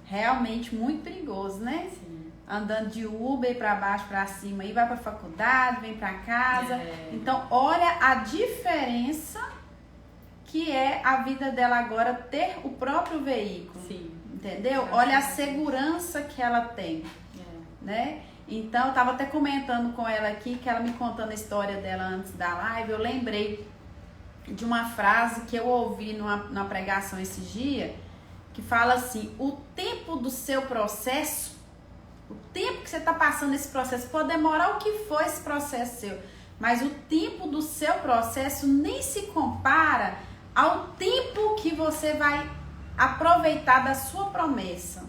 Realmente muito perigoso, né? Sim. Andando de Uber pra baixo, pra cima, aí vai pra faculdade, vem pra casa. Então, olha a diferença que é a vida dela agora ter o próprio veículo. Sim. Entendeu? Olha a segurança que ela tem, né? Então, eu tava até comentando com ela aqui, que ela me contando a história dela antes da live, eu lembrei de uma frase que eu ouvi numa pregação esse dia, que fala assim, o tempo do seu processo, o tempo que você tá passando esse processo, pode demorar o que for esse processo seu, mas o tempo do seu processo nem se compara ao tempo que você vai aproveitar da sua promessa.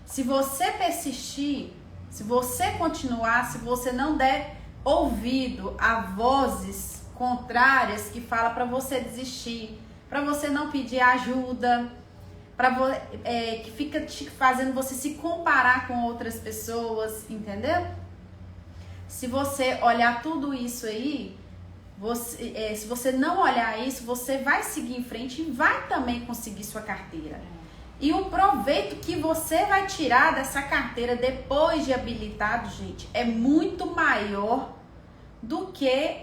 Se você persistir, se você continuar, se você não der ouvido a vozes contrárias que falam para você desistir, para você não pedir ajuda, que fica te fazendo você se comparar com outras pessoas, entendeu? Se você olhar tudo isso aí, se você não olhar isso, você vai seguir em frente e vai também conseguir sua carteira. E o proveito que você vai tirar dessa carteira depois de habilitado, gente, é muito maior do que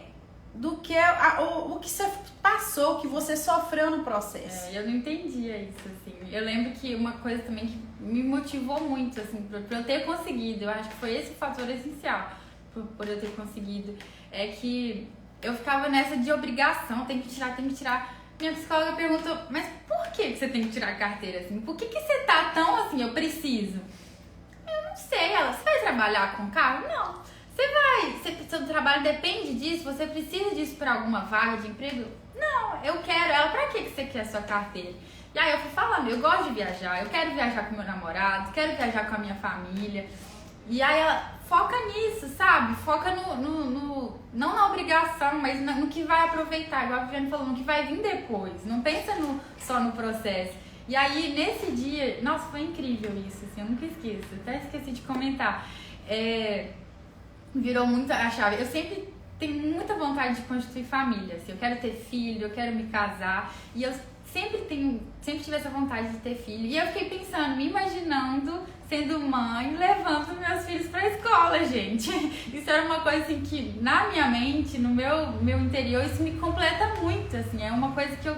o que você passou, o que você sofreu no processo. Eu não entendia isso, assim. Eu lembro que uma coisa também que me motivou muito, assim, pra eu ter conseguido, eu acho que foi esse o fator essencial por eu ter conseguido, é que eu ficava nessa de obrigação, tem que tirar. Minha psicóloga perguntou, mas por que você tem que tirar a carteira, assim? Por que você tá tão assim, eu preciso? Eu não sei, você vai trabalhar com carro? Não. Seu trabalho depende disso? Você precisa disso para alguma vaga de emprego? Não, eu quero. Ela, pra que você quer a sua carteira? E aí eu fui falando, eu gosto de viajar, eu quero viajar com meu namorado, quero viajar com a minha família. E aí ela foca nisso, sabe? Foca não na obrigação, mas no que vai aproveitar, igual a Viviane falou, no que vai vir depois. Não pensa só no processo. E aí, nesse dia, nossa, foi incrível isso, assim, eu nunca esqueço, até esqueci de comentar. Virou muito a chave. Eu sempre tenho muita vontade de constituir família, assim, eu quero ter filho, eu quero me casar, e eu sempre tive essa vontade de ter filho. E eu fiquei pensando, me imaginando sendo mãe, levando meus filhos pra escola, gente. Isso era uma coisa assim que na minha mente, no meu interior, isso me completa muito, assim, é uma coisa que eu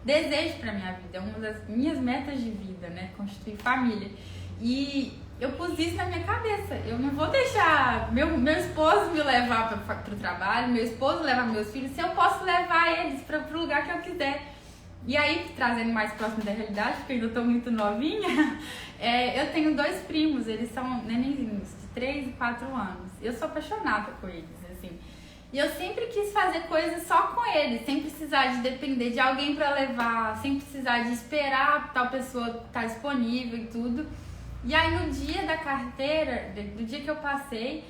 desejo pra minha vida, é uma das minhas metas de vida, né, constituir família. E eu pus isso na minha cabeça, eu não vou deixar meu esposo me levar pro trabalho, meu esposo levar meus filhos, se eu posso levar eles pro lugar que eu quiser. E aí, trazendo mais próximo da realidade, porque eu ainda tô muito novinha, eu tenho 2 primos, eles são nenenzinhos, de 3 e 4 anos. Eu sou apaixonada por eles, assim. E eu sempre quis fazer coisas só com eles, sem precisar de depender de alguém pra levar, sem precisar de esperar tal pessoa estar disponível e tudo. E aí, no dia da carteira, do dia que eu passei,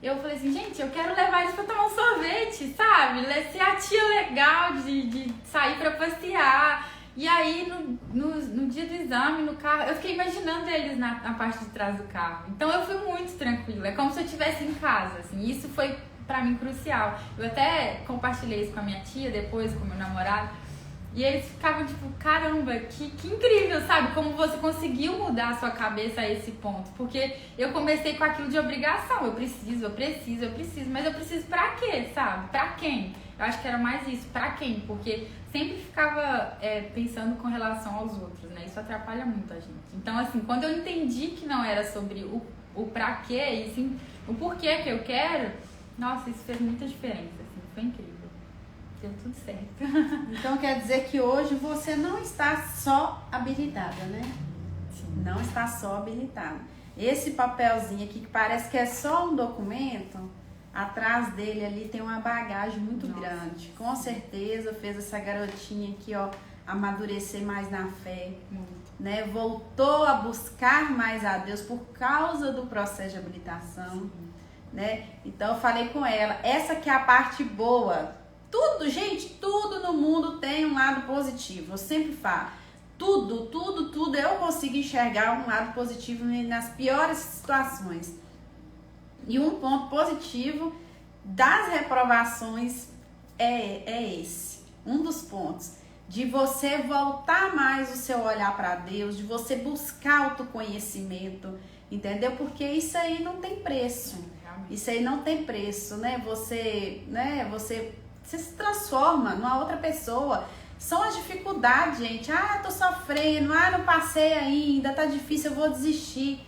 eu falei assim, gente, eu quero levar eles pra tomar um sorvete, sabe? Ser a tia legal de sair pra passear. E aí, no dia do exame, no carro, eu fiquei imaginando eles na parte de trás do carro. Então, eu fui muito tranquila. É como se eu estivesse em casa, assim. Isso foi, pra mim, crucial. Eu até compartilhei isso com a minha tia, depois com o meu namorado. E eles ficavam tipo, caramba, que incrível, sabe? Como você conseguiu mudar a sua cabeça a esse ponto. Porque eu comecei com aquilo de obrigação. Eu preciso, mas eu preciso pra quê, sabe? Pra quem? Eu acho que era mais isso, pra quem? Porque sempre ficava pensando com relação aos outros, né? Isso atrapalha muito a gente. Então, assim, quando eu entendi que não era sobre o pra quê, e sim o porquê que eu quero, nossa, isso fez muita diferença, assim, foi incrível. Deu tudo certo. Então quer dizer que hoje você não está só habilitada, né? Sim. Não está só habilitada. Esse papelzinho aqui que parece que é só um documento, atrás dele ali tem uma bagagem muito grande. Com certeza fez essa garotinha aqui, ó, amadurecer mais na fé, né? Voltou a buscar mais a Deus por causa do processo de habilitação, né? Então eu falei com ela, essa que é a parte boa. Tudo, gente, tudo no mundo tem um lado positivo. Eu sempre falo, tudo, eu consigo enxergar um lado positivo nas piores situações. E um ponto positivo das reprovações é esse. Um dos pontos. De você voltar mais o seu olhar para Deus, de você buscar autoconhecimento, entendeu? Porque isso aí não tem preço. Isso aí não tem preço, né? Você se transforma numa outra pessoa. São as dificuldades, gente. Ah, tô sofrendo. Ah, não passei ainda. Tá difícil, eu vou desistir.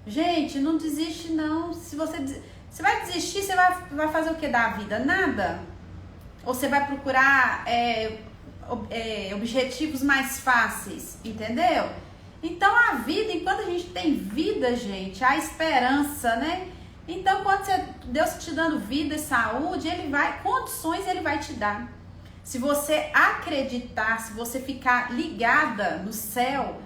Gente, não desiste não. Se você vai desistir, você vai fazer o que da vida? Nada. Ou você vai procurar objetivos mais fáceis, entendeu? Então a vida, enquanto a gente tem vida, gente, a esperança, né? Então, quando Deus te dando vida e saúde, condições Ele vai te dar. Se você acreditar, se você ficar ligada no céu,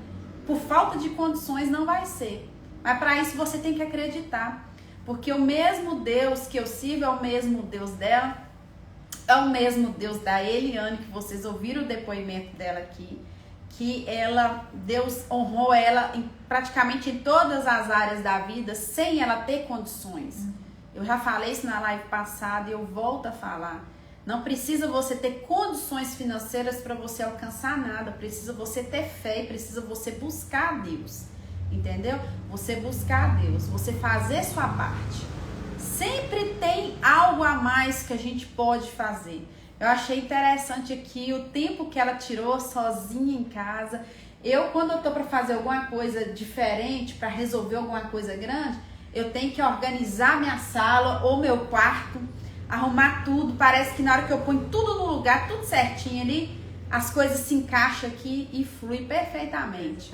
por falta de condições não vai ser. Mas para isso você tem que acreditar. Porque o mesmo Deus que eu sirvo é o mesmo Deus dela, é o mesmo Deus da Eliane, que vocês ouviram o depoimento dela aqui, que Deus honrou ela praticamente em todas as áreas da vida, sem ela ter condições. Eu já falei isso na live passada e eu volto a falar. Não precisa você ter condições financeiras para você alcançar nada, precisa você ter fé e precisa você buscar a Deus, entendeu? Você buscar a Deus, você fazer sua parte. Sempre tem algo a mais que a gente pode fazer. Eu achei interessante aqui o tempo que ela tirou sozinha em casa. Quando eu tô para fazer alguma coisa diferente, para resolver alguma coisa grande, eu tenho que organizar minha sala ou meu quarto, arrumar tudo. Parece que na hora que eu ponho tudo no lugar, tudo certinho ali, as coisas se encaixam aqui e fluem perfeitamente.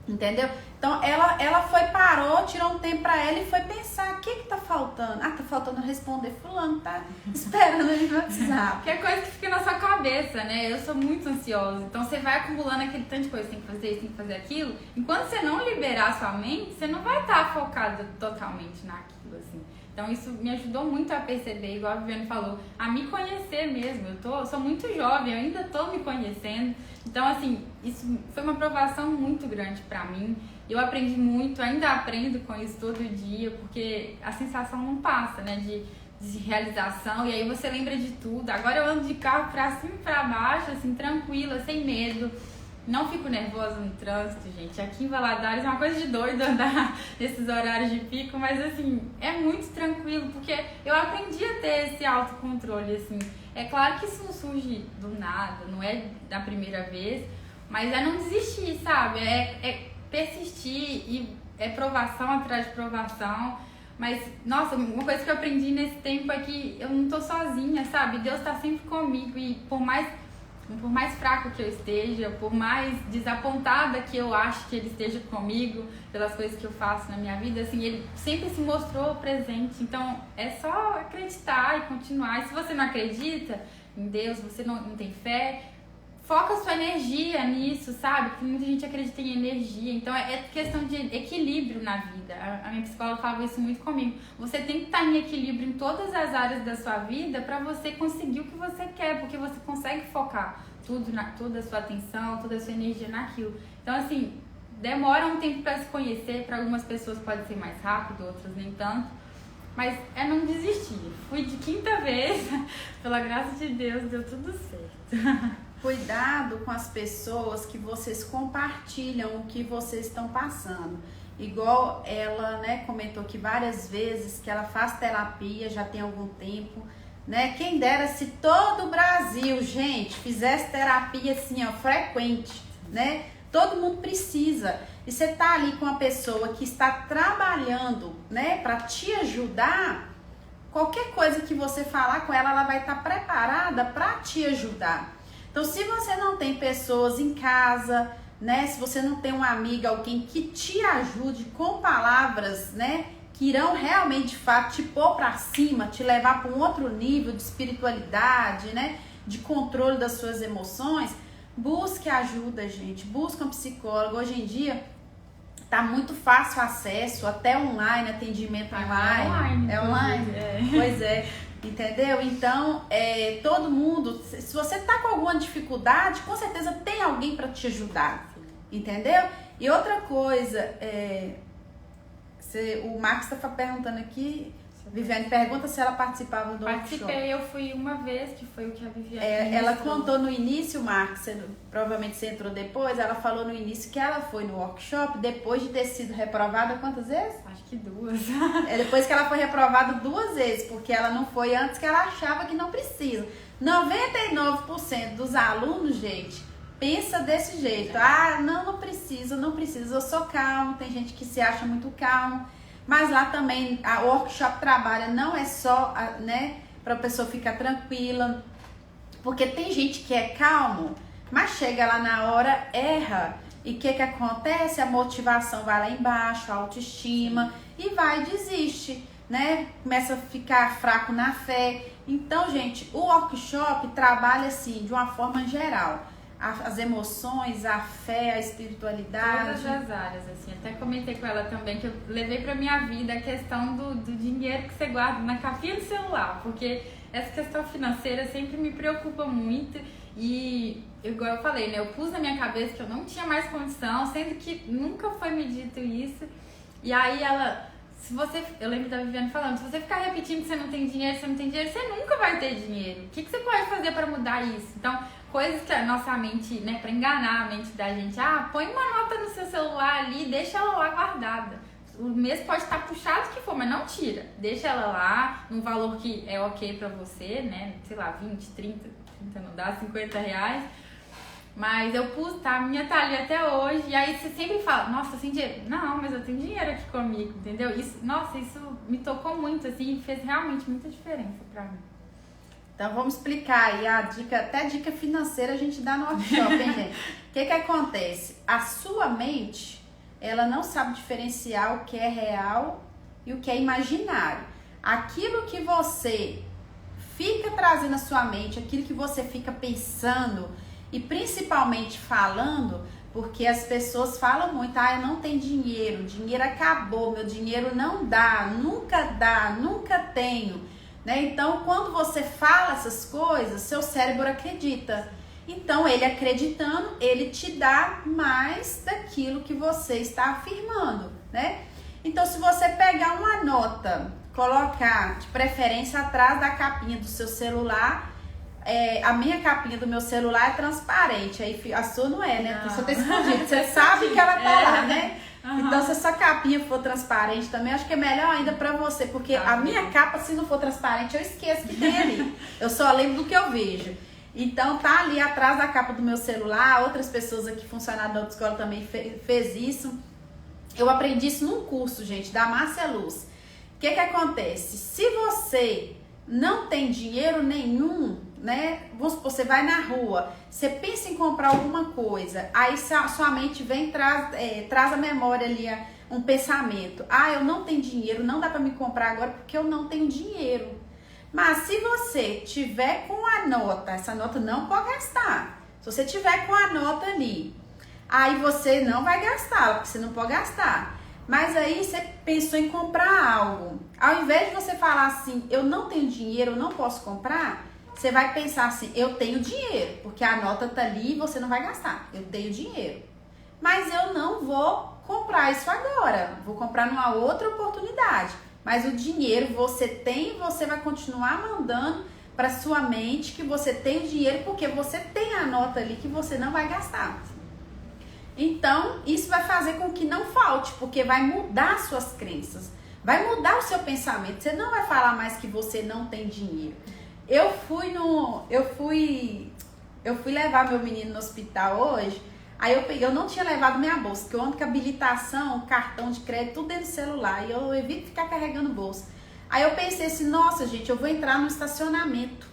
Entendeu? Então ela parou, tirou um tempo pra ela e foi pensar, o que tá faltando? Ah, tá faltando responder fulano, tá esperando ele no WhatsApp. Que é coisa que fica na sua cabeça, né? Eu sou muito ansiosa, então você vai acumulando aquele tanto de coisa, tem que fazer isso, tem que fazer aquilo. Enquanto você não liberar a sua mente, você não vai estar focada totalmente naquilo, assim. Então isso me ajudou muito a perceber, igual a Viviane falou, a me conhecer mesmo. Eu sou muito jovem, eu ainda tô me conhecendo. Então, assim, isso foi uma provação muito grande pra mim. Eu aprendi muito, ainda aprendo com isso todo dia, porque a sensação não passa, né, de realização. E aí você lembra de tudo. Agora eu ando de carro pra cima e pra baixo, assim, tranquila, sem medo. Não fico nervosa no trânsito, gente. Aqui em Valadares é uma coisa de doido andar nesses horários de pico, mas assim, é muito tranquilo, porque eu aprendi a ter esse autocontrole, assim. É claro que isso não surge do nada, não é da primeira vez, mas é não desistir, sabe? É persistir e é provação atrás de provação, Mas, nossa, uma coisa que eu aprendi nesse tempo é que eu não tô sozinha, sabe? Deus tá sempre comigo e por mais fraco que eu esteja, por mais desapontada que eu acho que Ele esteja comigo pelas coisas que eu faço na minha vida, assim, Ele sempre se mostrou presente. Então, é só acreditar e continuar. E se você não acredita em Deus, você não tem fé, foca sua energia nisso, sabe? Porque muita gente acredita em energia. Então, é questão de equilíbrio na vida. A minha psicóloga falava isso muito comigo. Você tem que estar em equilíbrio em todas as áreas da sua vida para você conseguir o que você quer, porque você consegue focar toda a sua atenção, toda a sua energia naquilo. Então, assim, demora um tempo para se conhecer. Para algumas pessoas pode ser mais rápido, outras nem tanto. Mas é não desistir. Fui de 5ª vez. Pela graça de Deus, deu tudo certo. Cuidado com as pessoas que vocês compartilham o que vocês estão passando. Igual ela, né, comentou aqui várias vezes que ela faz terapia já tem algum tempo, né? Quem dera se todo o Brasil, gente, fizesse terapia assim, ó, frequente, né? Todo mundo precisa. E você tá ali com uma pessoa que está trabalhando, né, para te ajudar. Qualquer coisa que você falar com ela, ela vai estar preparada para te ajudar. Então, se você não tem pessoas em casa, né, se você não tem uma amiga, alguém que te ajude com palavras, né, que irão realmente, de fato, te pôr para cima, te levar para um outro nível de espiritualidade, né, de controle das suas emoções, busque ajuda, gente, busque um psicólogo. Hoje em dia, tá muito fácil o acesso, até online, atendimento online. É online? Pois é. Entendeu? Então, todo mundo, se você tá com alguma dificuldade, com certeza tem alguém para te ajudar, entendeu? E outra coisa, o Marcos está perguntando aqui, Viviane pergunta se ela participava do workshop. Participei, eu fui uma vez, que foi o que a Viviane ela contou no início, Marcos, provavelmente você entrou depois, ela falou no início que ela foi no workshop depois de ter sido reprovada quantas vezes? Acho que 2. Depois que ela foi reprovada 2 vezes, porque ela não foi antes, que ela achava que não precisa. 99% dos alunos, gente, pensa desse jeito. Ah, não precisa, eu sou calmo. Tem gente que se acha muito calmo. Mas lá também, a workshop trabalha, não é só, né, para a pessoa ficar tranquila. Porque tem gente que é calmo, mas chega lá na hora, erra. E o que acontece? A motivação vai lá embaixo, a autoestima, e vai e desiste, né? Começa a ficar fraco na fé. Então, gente, o workshop trabalha assim, de uma forma geral. As emoções, a fé, a espiritualidade. Todas as áreas, assim. Até comentei com ela também que eu levei pra minha vida a questão do dinheiro que você guarda na capinha do celular. Porque essa questão financeira sempre me preocupa muito. E, igual eu falei, né? Eu pus na minha cabeça que eu não tinha mais condição, sendo que nunca foi me dito isso. E aí ela... Eu lembro da Viviane falando, se você ficar repetindo que você não tem dinheiro, você nunca vai ter dinheiro. O que você pode fazer para mudar isso? Então, coisas que a nossa mente, né, para enganar a mente da gente, põe uma nota no seu celular ali, deixa ela lá guardada. O mês pode estar puxado que for, mas não tira. Deixa ela lá, num valor que é ok para você, né, sei lá, 20, 30 não dá, 50 reais. Mas eu pus, tá? A minha tá ali até hoje. E aí você sempre fala, nossa, sem dinheiro. Não, mas eu tenho dinheiro aqui comigo, entendeu? Isso me tocou muito, assim, e fez realmente muita diferença pra mim. Então vamos explicar aí a dica, até dica financeira a gente dá no workshop, hein, gente? O que acontece? A sua mente, ela não sabe diferenciar o que é real e o que é imaginário. Aquilo que você fica trazendo à sua mente, aquilo que você fica pensando e principalmente falando, porque as pessoas falam muito, eu não tenho dinheiro, dinheiro acabou, meu dinheiro não dá, nunca tenho, né? Então, quando você fala essas coisas, seu cérebro acredita. Então, ele acreditando, ele te dá mais daquilo que você está afirmando, né? Então, se você pegar uma nota, colocar de preferência atrás da capinha do seu celular, a minha capinha do meu celular é transparente, aí a sua não é, né? Porque você tá escondido, você sabe que ela tá lá, né? Uhum. Então, se a sua capinha for transparente também, acho que é melhor ainda pra você, porque a minha capa, se não for transparente, eu esqueço que tem ali. Eu só lembro do que eu vejo. Então, tá ali atrás da capa do meu celular. Outras pessoas aqui, funcionários da autoescola, também fez isso. Eu aprendi isso num curso, gente, da Márcia Luz. que acontece? Se você não tem dinheiro nenhum, né? Vamos supor, você vai na rua, você pensa em comprar alguma coisa, aí sua mente vem e traz a memória ali, um pensamento. Ah, eu não tenho dinheiro, não dá para me comprar agora porque eu não tenho dinheiro. Mas se você tiver com a nota, essa nota não pode gastar. Se você tiver com a nota ali, aí você não vai gastar, porque você não pode gastar. Mas aí você pensou em comprar algo. Ao invés de você falar assim, eu não tenho dinheiro, eu não posso comprar, você vai pensar assim, eu tenho dinheiro, porque a nota tá ali e você não vai gastar. Eu tenho dinheiro. Mas eu não vou comprar isso agora. Vou comprar numa outra oportunidade. Mas o dinheiro você tem e você vai continuar mandando para sua mente que você tem o dinheiro porque você tem a nota ali que você não vai gastar. Então, isso vai fazer com que não falte, porque vai mudar suas crenças, vai mudar o seu pensamento. Você não vai falar mais que você não tem dinheiro. Eu fui levar meu menino no hospital hoje. Aí eu não tinha levado minha bolsa, porque eu ando com habilitação, cartão de crédito, tudo dentro do celular. E eu evito ficar carregando bolsa. Aí eu pensei assim, nossa gente, eu vou entrar no estacionamento.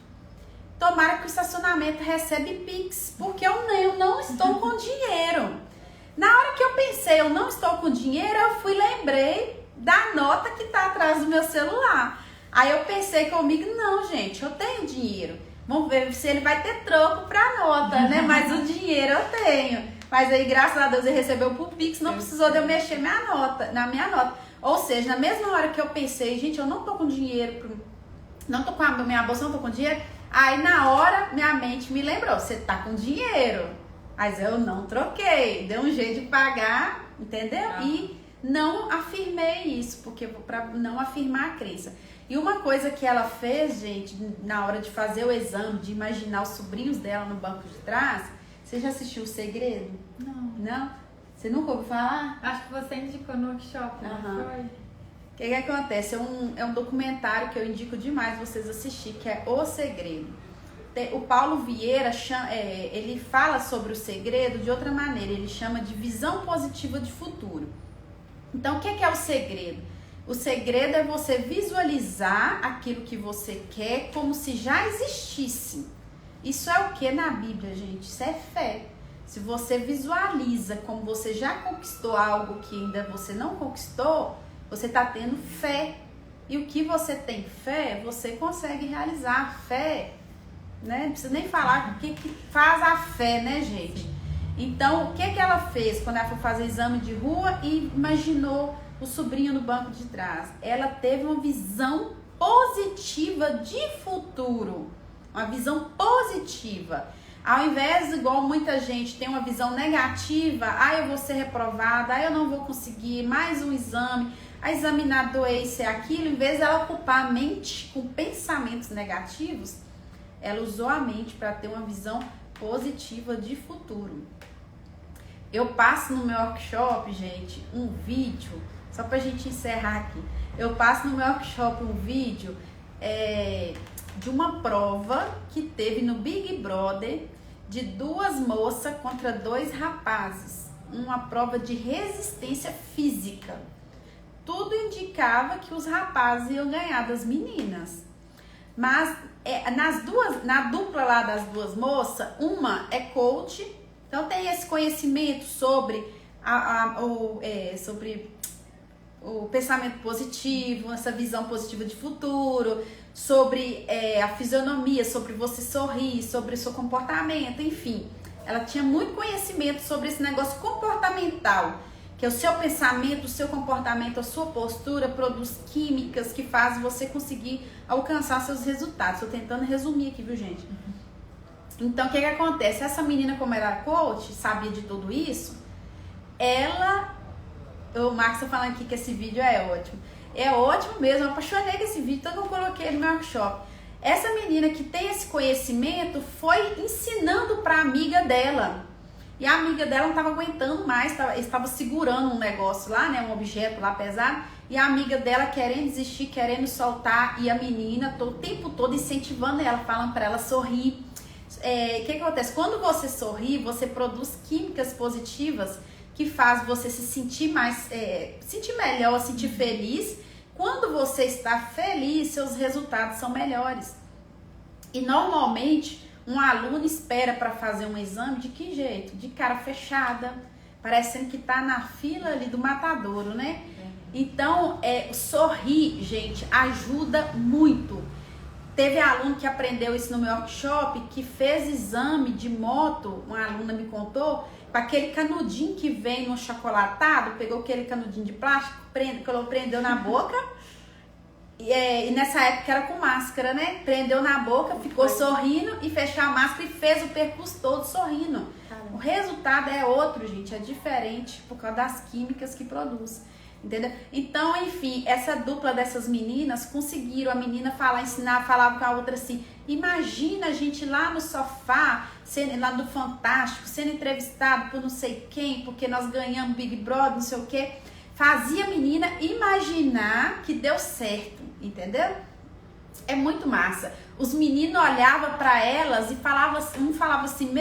Tomara que o estacionamento recebe Pix, porque eu não estou com dinheiro. Na hora que eu pensei, eu não estou com dinheiro, eu lembrei da nota que tá atrás do meu celular. Aí eu pensei comigo, não gente, eu tenho dinheiro. Vamos ver se ele vai ter troco pra nota, né? Mas o dinheiro eu tenho. Mas aí, graças a Deus, ele recebeu por Pix, não precisou de eu mexer na minha nota. Ou seja, na mesma hora que eu pensei, gente, eu não tô com dinheiro, não tô com a minha bolsa, não tô com dinheiro. Aí, na hora, minha mente me lembrou, você tá com dinheiro. Mas eu não troquei, deu um jeito de pagar, entendeu? E não afirmei isso, porque pra não afirmar a crença. E uma coisa que ela fez, gente, na hora de fazer o exame, de imaginar os sobrinhos dela no banco de trás. Você já assistiu O Segredo? Não. Não? Você nunca ouviu falar? Acho que você indicou no workshop, não foi? O que acontece? É um documentário que eu indico demais vocês assistir, que é O Segredo. O Paulo Vieira, ele fala sobre o segredo de outra maneira. Ele chama de visão positiva de futuro. Então, o que é o segredo? O segredo é você visualizar aquilo que você quer como se já existisse. Isso é o que na Bíblia, gente? Isso é fé. Se você visualiza como você já conquistou algo que ainda você não conquistou, você está tendo fé. E o que você tem fé, você consegue realizar. Fé, né? Não precisa nem falar o que faz a fé, né, gente? Então, o que ela fez quando ela foi fazer exame de rua e imaginou o sobrinho no banco de trás? Ela teve uma visão positiva de futuro. Uma visão positiva. Ao invés, igual muita gente tem uma visão negativa, eu vou ser reprovada, eu não vou conseguir mais um exame, a examinador é isso, é aquilo. Em vez dela ocupar a mente com pensamentos negativos, ela usou a mente para ter uma visão positiva de futuro. Eu passo no meu workshop, gente, um vídeo, só pra gente encerrar aqui. Eu passo no meu workshop um vídeo de uma prova que teve no Big Brother de 2 moças contra 2 rapazes. Uma prova de resistência física. Tudo indicava que os rapazes iam ganhar das meninas. Mas na dupla lá das 2 moças, uma é coach, então tem esse conhecimento sobre sobre o pensamento positivo, essa visão positiva de futuro, sobre a fisionomia, sobre você sorrir, sobre o seu comportamento, enfim. Ela tinha muito conhecimento sobre esse negócio comportamental, que é o seu pensamento, o seu comportamento, a sua postura produz químicas que fazem você conseguir alcançar seus resultados. Estou tentando resumir aqui, viu, gente? Então, o que acontece? Essa menina, como era coach, sabia de tudo isso, o Marcos está falando aqui que esse vídeo é ótimo. É ótimo mesmo, eu apaixonei com esse vídeo, então eu coloquei no meu workshop. Essa menina que tem esse conhecimento foi ensinando para a amiga dela. E a amiga dela não estava aguentando mais, estava segurando um negócio lá, né, um objeto lá pesado. E a amiga dela querendo desistir, querendo soltar. E a menina o tempo todo incentivando ela, falando para ela sorrir. O que acontece? Quando você sorri, você produz químicas positivas que faz você se sentir sentir melhor, sentir feliz. Quando você está feliz, seus resultados são melhores. E normalmente um aluno espera para fazer um exame de que jeito? De cara fechada, parecendo que está na fila ali do matadouro, né? Então, sorrir, gente, ajuda muito. Teve aluno que aprendeu isso no meu workshop, que fez exame de moto, uma aluna me contou, com aquele canudinho que vem no chocolatado, pegou aquele canudinho de plástico, prendeu na boca, e nessa época era com máscara, né? Prendeu na boca, ficou sorrindo e fechou a máscara e fez o percurso todo sorrindo. O resultado é outro, gente, é diferente por causa das químicas que produz. Entendeu? Então, enfim, essa dupla dessas meninas conseguiram, a menina falava com a outra assim, imagina a gente lá no sofá, lá do Fantástico, sendo entrevistado por não sei quem, porque nós ganhamos Big Brother, não sei o que, fazia a menina imaginar que deu certo, entendeu? É muito massa. Os meninos olhavam para elas e um falava assim,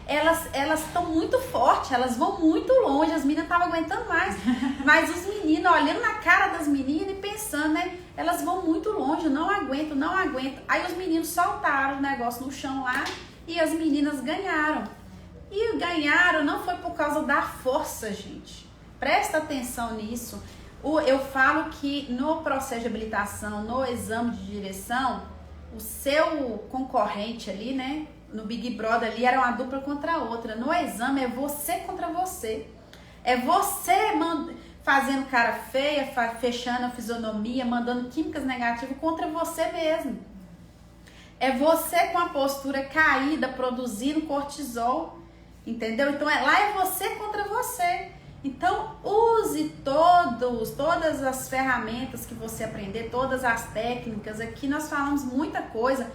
elas estão muito fortes, elas vão muito longe, as meninas estavam aguentando mais. Mas os meninos olhando na cara das meninas e pensando, né? Elas vão muito longe, não aguento. Aí os meninos soltaram o negócio no chão lá e as meninas ganharam. E ganharam não foi por causa da força, gente. Presta atenção nisso. Eu falo que no processo de habilitação, no exame de direção, o seu concorrente ali, né, no Big Brother ali, era uma dupla contra a outra. No exame é você contra você. É você fazendo cara feia, fechando a fisionomia, mandando químicas negativas contra você mesmo. É você com a postura caída, produzindo cortisol, entendeu? Então lá é você contra você. Então, use todas as ferramentas que você aprender, todas as técnicas. Aqui nós falamos muita coisa.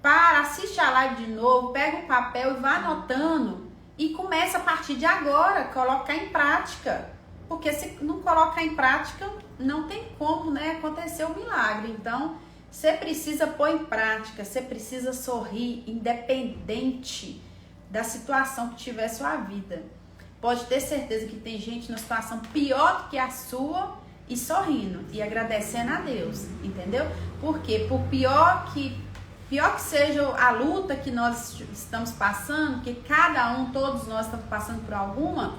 Assiste a live de novo, pega um papel e vá anotando. E começa a partir de agora, colocar em prática. Porque se não colocar em prática, não tem como, né, acontecer o milagre. Então, você precisa pôr em prática, você precisa sorrir, independente da situação que tiver sua vida. Pode ter certeza que tem gente na situação pior do que a sua e sorrindo e agradecendo a Deus, entendeu? Porque por pior que seja a luta que nós estamos passando, que todos nós estamos passando por alguma,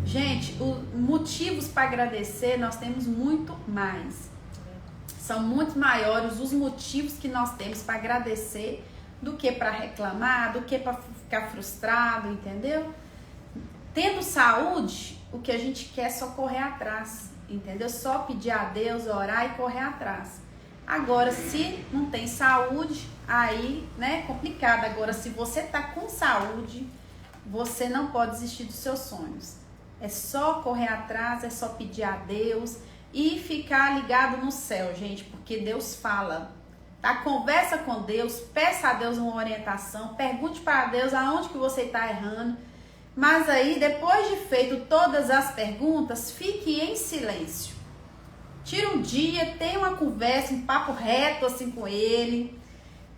gente, motivos para agradecer nós temos muito mais. São muito maiores os motivos que nós temos para agradecer do que para reclamar, do que para ficar frustrado, entendeu? Tendo saúde, o que a gente quer é só correr atrás, entendeu? Só pedir a Deus, orar e correr atrás. Agora, se não tem saúde, aí, né, é complicado. Agora, se você tá com saúde, você não pode desistir dos seus sonhos. É só correr atrás, é só pedir a Deus e ficar ligado no céu, gente, porque Deus fala. Tá? Conversa com Deus, peça a Deus uma orientação, pergunte para Deus aonde que você está errando. Mas aí, depois de feito todas as perguntas, fique em silêncio. Tira um dia, tenha uma conversa, um papo reto assim com ele.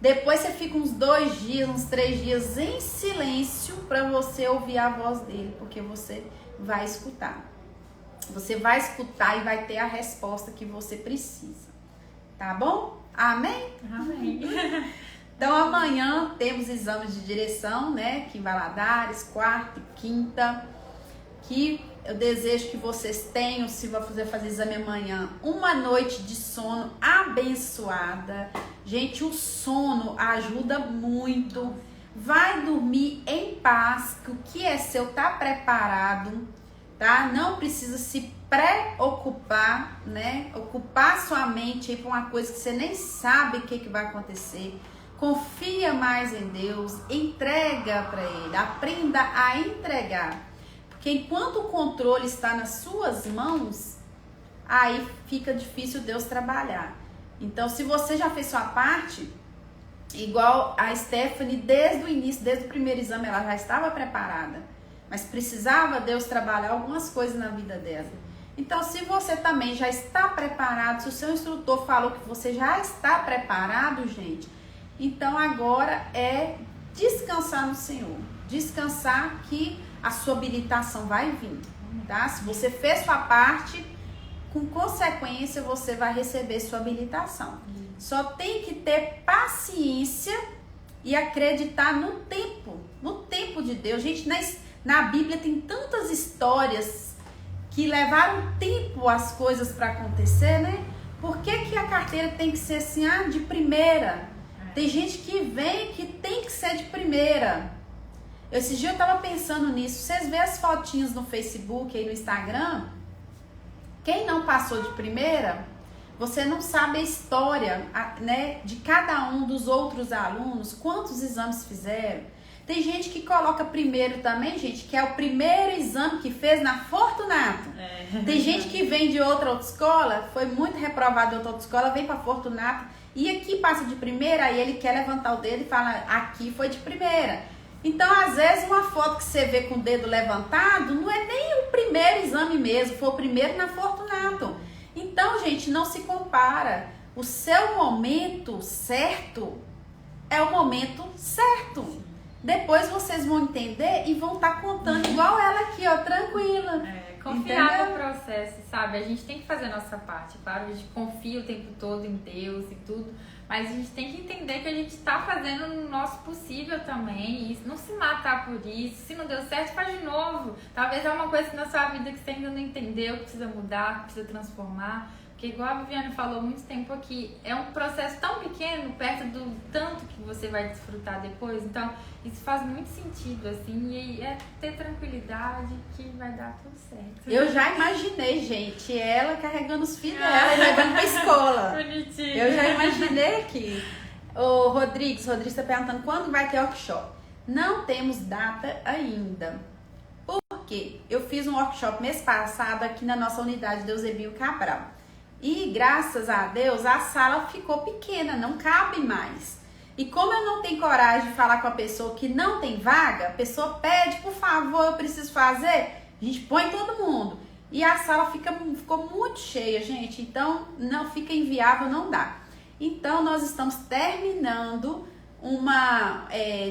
Depois você fica uns 2 dias, uns 3 dias em silêncio para você ouvir a voz dele, porque você vai escutar. Você vai escutar e vai ter a resposta que você precisa. Tá bom? Amém? Amém. Então amanhã temos exames de direção, né, aqui em Valadares, quarta e quinta, que eu desejo que vocês tenham, se vão fazer exame amanhã, uma noite de sono abençoada. Gente, o sono ajuda muito. Vai dormir em paz, que o que é seu tá preparado, tá? Não precisa se preocupar, né? Ocupar sua mente aí pra uma coisa que você nem sabe o que vai acontecer. Confia mais em Deus, entrega para Ele, aprenda a entregar. Porque enquanto o controle está nas suas mãos, aí fica difícil Deus trabalhar. Então, se você já fez sua parte, igual a Stephanie, desde o início, desde o primeiro exame, ela já estava preparada. Mas precisava Deus trabalhar algumas coisas na vida dela. Então, se você também já está preparado, se o seu instrutor falou que você já está preparado, gente, então agora é descansar no Senhor. Descansar que a sua habilitação vai vir, tá? Se você fez sua parte, com consequência você vai receber sua habilitação. Só tem que ter paciência e acreditar no tempo de Deus. Gente, na Bíblia tem tantas histórias que levaram tempo as coisas para acontecer, né? Por que a carteira tem que ser assim, de primeira? Tem gente que vem que tem que ser de primeira. Esse dia eu tava pensando nisso. Vocês vêem as fotinhas no Facebook e no Instagram? Quem não passou de primeira, você não sabe a história, né, de cada um dos outros alunos, quantos exames fizeram. Tem gente que coloca primeiro também, gente, que é o primeiro exame que fez na Fortunato. Tem gente que vem de outra autoescola, foi muito reprovado de outra autoescola, vem pra Fortunato e aqui passa de primeira, aí ele quer levantar o dedo e fala, aqui foi de primeira. Então, às vezes, uma foto que você vê com o dedo levantado não é nem o primeiro exame mesmo, foi o primeiro na Fortunato. Então, gente, não se compara. O seu momento certo é o momento certo. Depois vocês vão entender e vão estar contando igual ela aqui, ó, tranquila. Confiar no processo, sabe? A gente tem que fazer a nossa parte, claro, a gente confia o tempo todo em Deus e tudo, mas a gente tem que entender que a gente está fazendo o nosso possível também, e não se matar por isso. Se não deu certo, faz de novo. Talvez é uma coisa na sua vida que você ainda não entendeu, que precisa mudar, que precisa transformar. Porque igual a Viviane falou muito tempo aqui, é um processo tão pequeno perto do tanto que você vai desfrutar depois. Então, isso faz muito sentido, assim, e é ter tranquilidade que vai dar tudo certo. Eu já imaginei, gente, ela carregando os filhos dela e levando pra escola. Bonitinho. Eu já imaginei aqui. O Rodrigues está perguntando quando vai ter workshop. Não temos data ainda. Por quê? Eu fiz um workshop mês passado aqui na nossa unidade de Eusebio Cabral. E graças a Deus a sala ficou pequena, não cabe mais. E como eu não tenho coragem de falar com a pessoa que não tem vaga, a pessoa pede, por favor, eu preciso fazer, a gente põe todo mundo. E a sala ficou muito cheia, gente, então não fica inviável, não dá. Então nós estamos terminando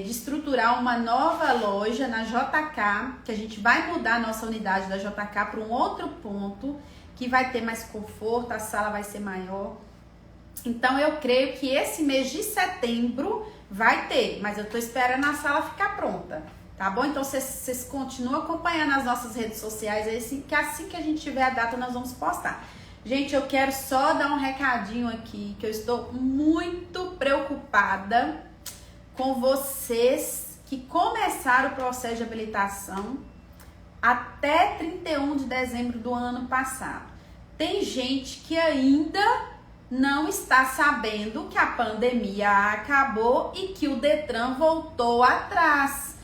de estruturar uma nova loja na JK, que a gente vai mudar a nossa unidade da JK para um outro ponto, que vai ter mais conforto, a sala vai ser maior. Então eu creio que esse mês de setembro vai ter, mas eu tô esperando a sala ficar pronta, tá bom? Então vocês continuam acompanhando as nossas redes sociais, que assim que a gente tiver a data nós vamos postar. Gente, eu quero só dar um recadinho aqui, que eu estou muito preocupada com vocês que começaram o processo de habilitação até 31 de dezembro do ano passado. Tem gente que ainda não está sabendo que a pandemia acabou e que o Detran voltou atrás.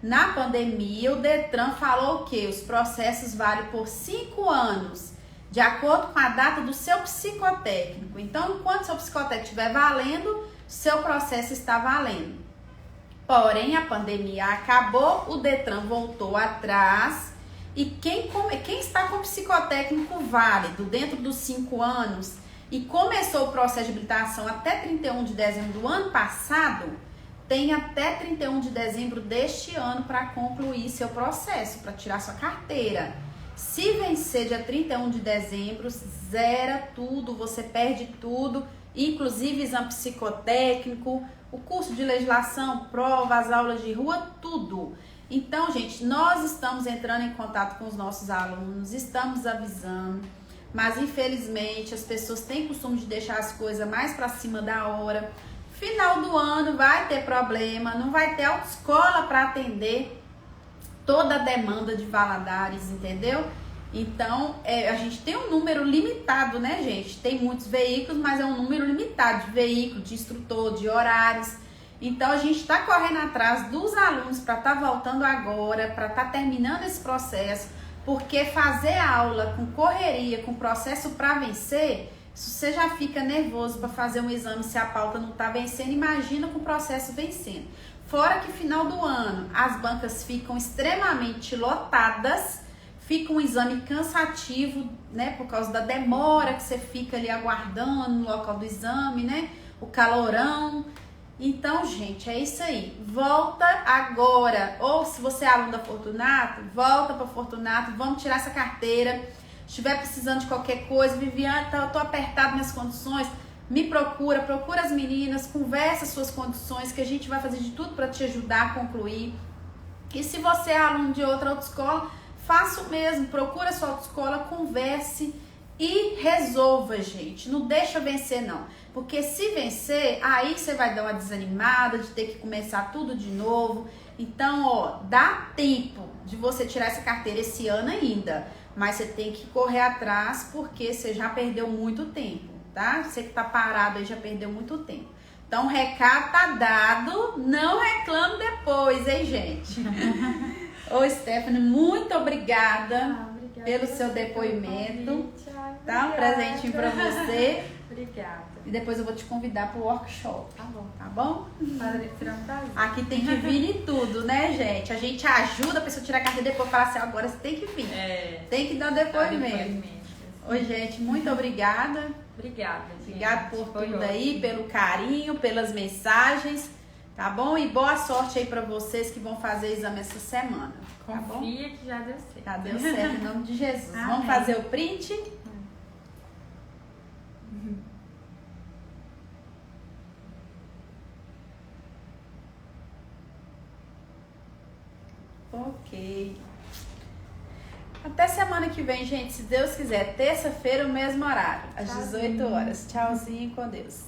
Na pandemia, o Detran falou que os processos valem por 5 anos, de acordo com a data do seu psicotécnico. Então, enquanto seu psicotécnico estiver valendo, seu processo está valendo. Porém, a pandemia acabou, o Detran voltou atrás e quem está com psicotécnico válido dentro dos 5 anos e começou o processo de habilitação até 31 de dezembro do ano passado, tem até 31 de dezembro deste ano para concluir seu processo, para tirar sua carteira. Se vencer dia 31 de dezembro, zera tudo, você perde tudo, inclusive exame psicotécnico, o curso de legislação, prova, as aulas de rua, tudo. Então, gente, nós estamos entrando em contato com os nossos alunos, estamos avisando, mas infelizmente as pessoas têm costume de deixar as coisas mais para cima da hora. Final do ano vai ter problema, não vai ter autoescola para atender toda a demanda de Valadares, entendeu? Então, a gente tem um número limitado, né, gente? Tem muitos veículos, mas é um número limitado de veículos, de instrutor, de horários. Então, a gente está correndo atrás dos alunos para estar voltando agora, para estar terminando esse processo, porque fazer aula com correria, com processo para vencer, se você já fica nervoso para fazer um exame se a pauta não está vencendo, imagina com o processo vencendo. Fora que final do ano as bancas ficam extremamente lotadas, fica um exame cansativo, né, por causa da demora que você fica ali aguardando no local do exame, né, o calorão. Então, gente, é isso aí. Volta agora. Ou se você é aluno da Fortunato, volta para Fortunato, vamos tirar essa carteira. estiver precisando de qualquer coisa, Viviane, eu tô apertado minhas condições, me procura as meninas, conversa as suas condições, que a gente vai fazer de tudo para te ajudar a concluir. E se você é aluno de outra autoescola, faça o mesmo, procura a sua autoescola, converse e resolva, gente. Não deixa vencer, não. Porque se vencer, aí você vai dar uma desanimada de ter que começar tudo de novo. Então, ó, dá tempo de você tirar essa carteira esse ano ainda. Mas você tem que correr atrás porque você já perdeu muito tempo, tá? Você que tá parado aí já perdeu muito tempo. Então, o recado tá dado, não reclame depois, hein, gente? Ô, Stephanie, muito obrigada pelo seu depoimento. Tá? Um presentinho pra você. Obrigada. E depois eu vou te convidar pro workshop. Tá bom. Tá bom? Será um prazer. Aqui tem que vir em tudo, né, gente? A gente ajuda a pessoa a tirar a carteira e depois falar assim, agora você tem que vir. Tem que dar depoimento. Oi, gente, muito obrigada. Obrigada, gente. Obrigada por tudo aí, pelo carinho, pelas mensagens, tá bom? E boa sorte aí pra vocês que vão fazer exame essa semana. Tá bom? Confia que já deu certo. Já deu certo, em nome de Jesus. Amém. Vamos fazer o print? Ok. Até semana que vem, gente, se Deus quiser. Terça-feira, o mesmo horário, às 18 horas. Tchauzinho, com Deus.